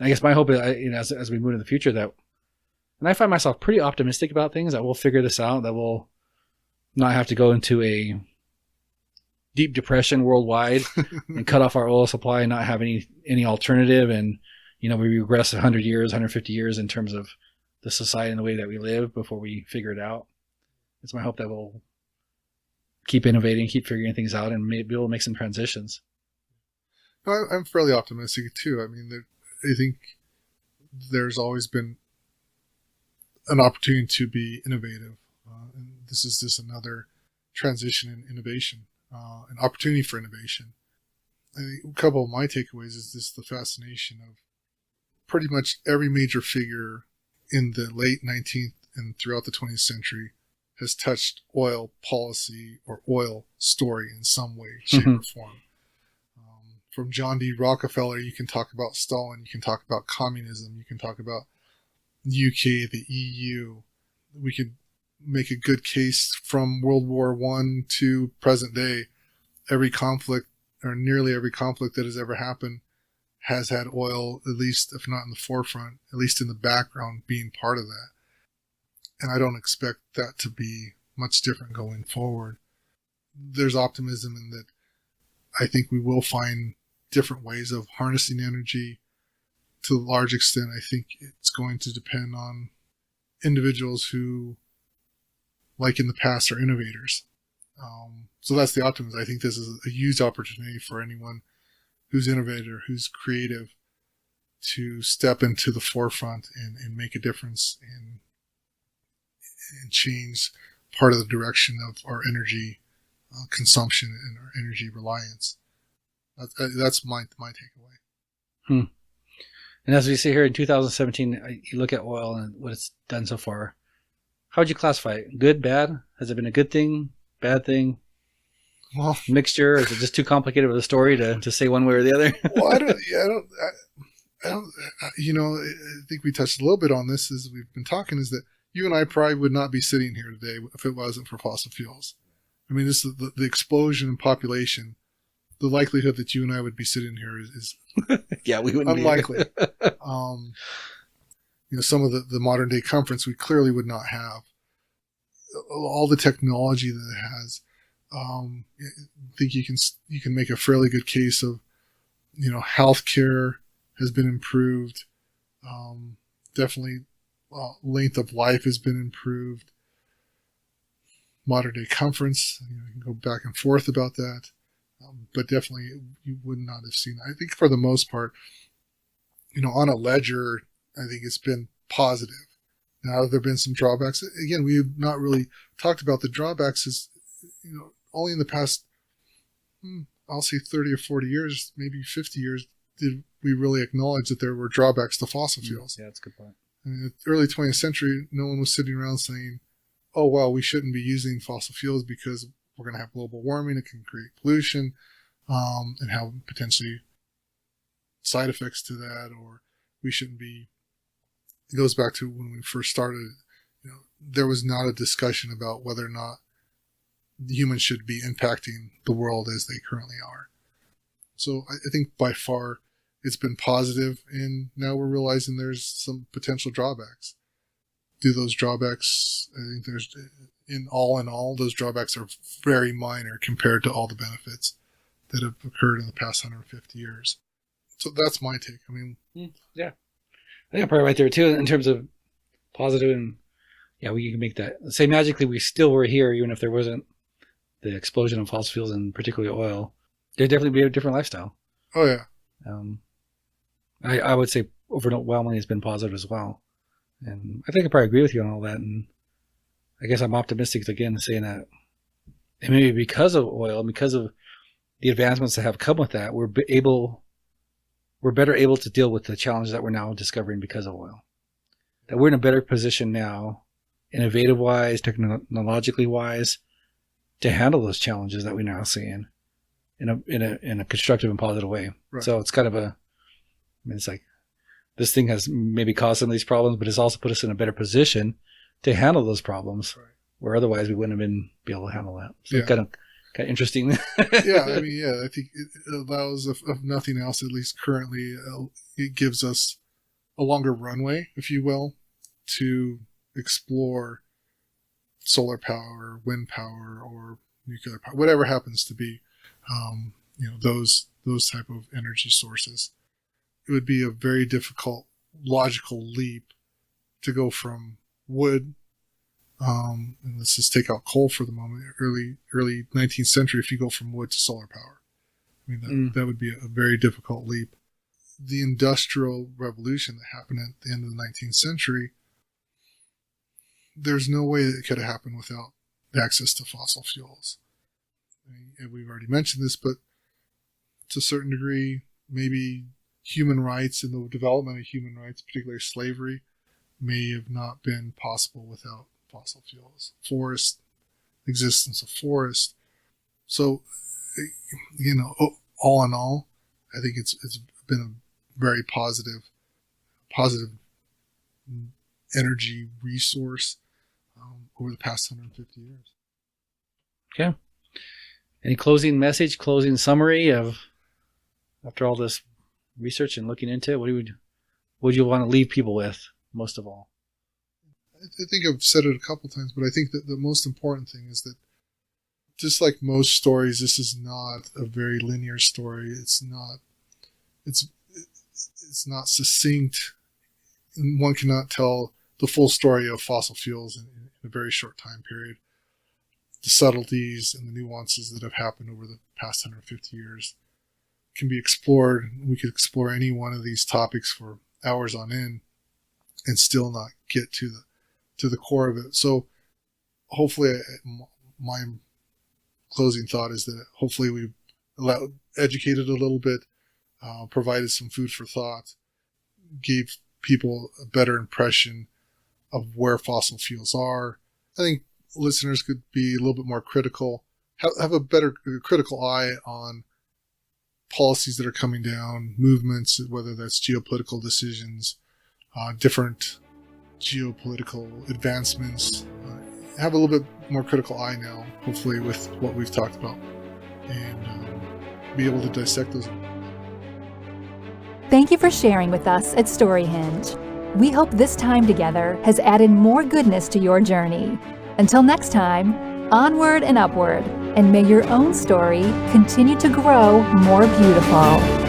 I guess my hope is, as we move into the future, that, and I find myself pretty optimistic about things, that we'll figure this out, that we'll not have to go into a deep depression worldwide and cut off our oil supply and not have any alternative. And, we regress 100 years, 150 years in terms of the society and the way that we live before we figure it out. It's my hope that we'll keep innovating, keep figuring things out, and maybe we'll make some transitions. No, I'm fairly optimistic too. I mean, I think there's always been an opportunity to be innovative. And this is just another transition in innovation, an opportunity for innovation. I think a couple of my takeaways is just the fascination of pretty much every major figure in the late 19th and throughout the 20th century has touched oil policy or oil story in some way, shape, or form. From John D. Rockefeller, you can talk about Stalin, you can talk about communism, you can talk about the UK, the EU. We could make a good case from World War I to present day. Every conflict, or nearly every conflict that has ever happened, has had oil, at least, if not in the forefront, at least in the background, being part of that. And I don't expect that to be much different going forward. There's optimism in that I think we will find different ways of harnessing energy. To a large extent, I think it's going to depend on individuals who, like in the past, are innovators. So that's the optimism. I think this is a huge opportunity for anyone who's innovator, who's creative, to step into the forefront and make a difference and change part of the direction of our energy consumption and our energy reliance. That's my takeaway. And as we see here in 2017, you look at oil and what it's done so far. How would you classify it? Good, bad? Has it been a good thing, bad thing? Well, mixture? Is it just too complicated of a story to say one way or the other? Well, I don't. I think we touched a little bit on this as we've been talking. Is that you and I probably would not be sitting here today if it wasn't for fossil fuels. I mean, this is the explosion in population. The likelihood that you and I would be sitting here is yeah, we wouldn't unlikely. Some of the modern day comforts we clearly would not have. All the technology that it has. I think you can make a fairly good case of, healthcare has been improved. Definitely, length of life has been improved. Modern day comforts, you can go back and forth about that. But definitely you would not have seen. I think for the most part, on a ledger, I think it's been positive. Now, have there been some drawbacks? Again, we have not really talked about the drawbacks as, only in the past, I'll say 30 or 40 years, maybe 50 years, did we really acknowledge that there were drawbacks to fossil fuels. Yeah, that's a good point. In the early 20th century, no one was sitting around saying, oh, well, we shouldn't be using fossil fuels because we're going to have global warming, it can create pollution, and have potentially side effects to that, or we shouldn't be. It goes back to when we first started. There was not a discussion about whether or not humans should be impacting the world as they currently are. So I think by far it's been positive, and now we're realizing there's some potential drawbacks. Do those drawbacks, I think in all, those drawbacks are very minor compared to all the benefits that have occurred in the past 150 years. So that's my take. I mean, yeah, I think I'm probably right there too in terms of positive, and yeah, we can make that say magically we still were here even if there wasn't the explosion of fossil fuels and particularly oil. There'd definitely be a different lifestyle. Oh yeah. I would say overwhelmingly has been positive as well, and I think I probably agree with you on all that. And I guess I'm optimistic again, saying that, and maybe because of oil and because of the advancements that have come with that, we're better able to deal with the challenges that we're now discovering because of oil. That we're in a better position now, innovative wise, technologically wise, to handle those challenges that we're now seeing in a constructive and positive way. Right. So it's kind of it's like this thing has maybe caused some of these problems, but it's also put us in a better position to handle those problems, right, where otherwise we wouldn't have be able to handle that. So kind of interesting. Yeah, I mean, I think it allows, if nothing else, at least currently, it gives us a longer runway, if you will, to explore solar power, wind power, or nuclear power, whatever happens to be, those type of energy sources. It would be a very difficult logical leap to go from wood, and let's just take out coal for the moment, early 19th century, if you go from wood to solar power. I mean, that would be a very difficult leap. The Industrial Revolution that happened at the end of the 19th century, there's no way that it could have happened without access to fossil fuels. I mean, we've already mentioned this, but to a certain degree, maybe human rights and the development of human rights, particularly slavery, may have not been possible without fossil fuels. Existence of forest. So, all in all, I think it's been a very positive energy resource over the past 150 years. Okay. Any closing message, closing summary of, after all this research and looking into it, what would you want to leave people with most of all? I think I've said it a couple times, but I think that the most important thing is that, just like most stories, this is not a very linear story. It's not succinct. One cannot tell the full story of fossil fuels in a very short time period. The subtleties and the nuances that have happened over the past 150 years can be explored. We could explore any one of these topics for hours on end and still not get to the core of it. So hopefully, my closing thought is that hopefully we've educated a little bit, provided some food for thought, gave people a better impression of where fossil fuels are. I think listeners could be a little bit more critical, have a better critical eye on policies that are coming down, movements, whether that's geopolitical decisions, different geopolitical advancements. Have a little bit more critical eye now, hopefully, with what we've talked about, and be able to dissect those. Thank you for sharing with us at Storyhenge. We hope this time together has added more goodness to your journey. Until next time, onward and upward, and may your own story continue to grow more beautiful.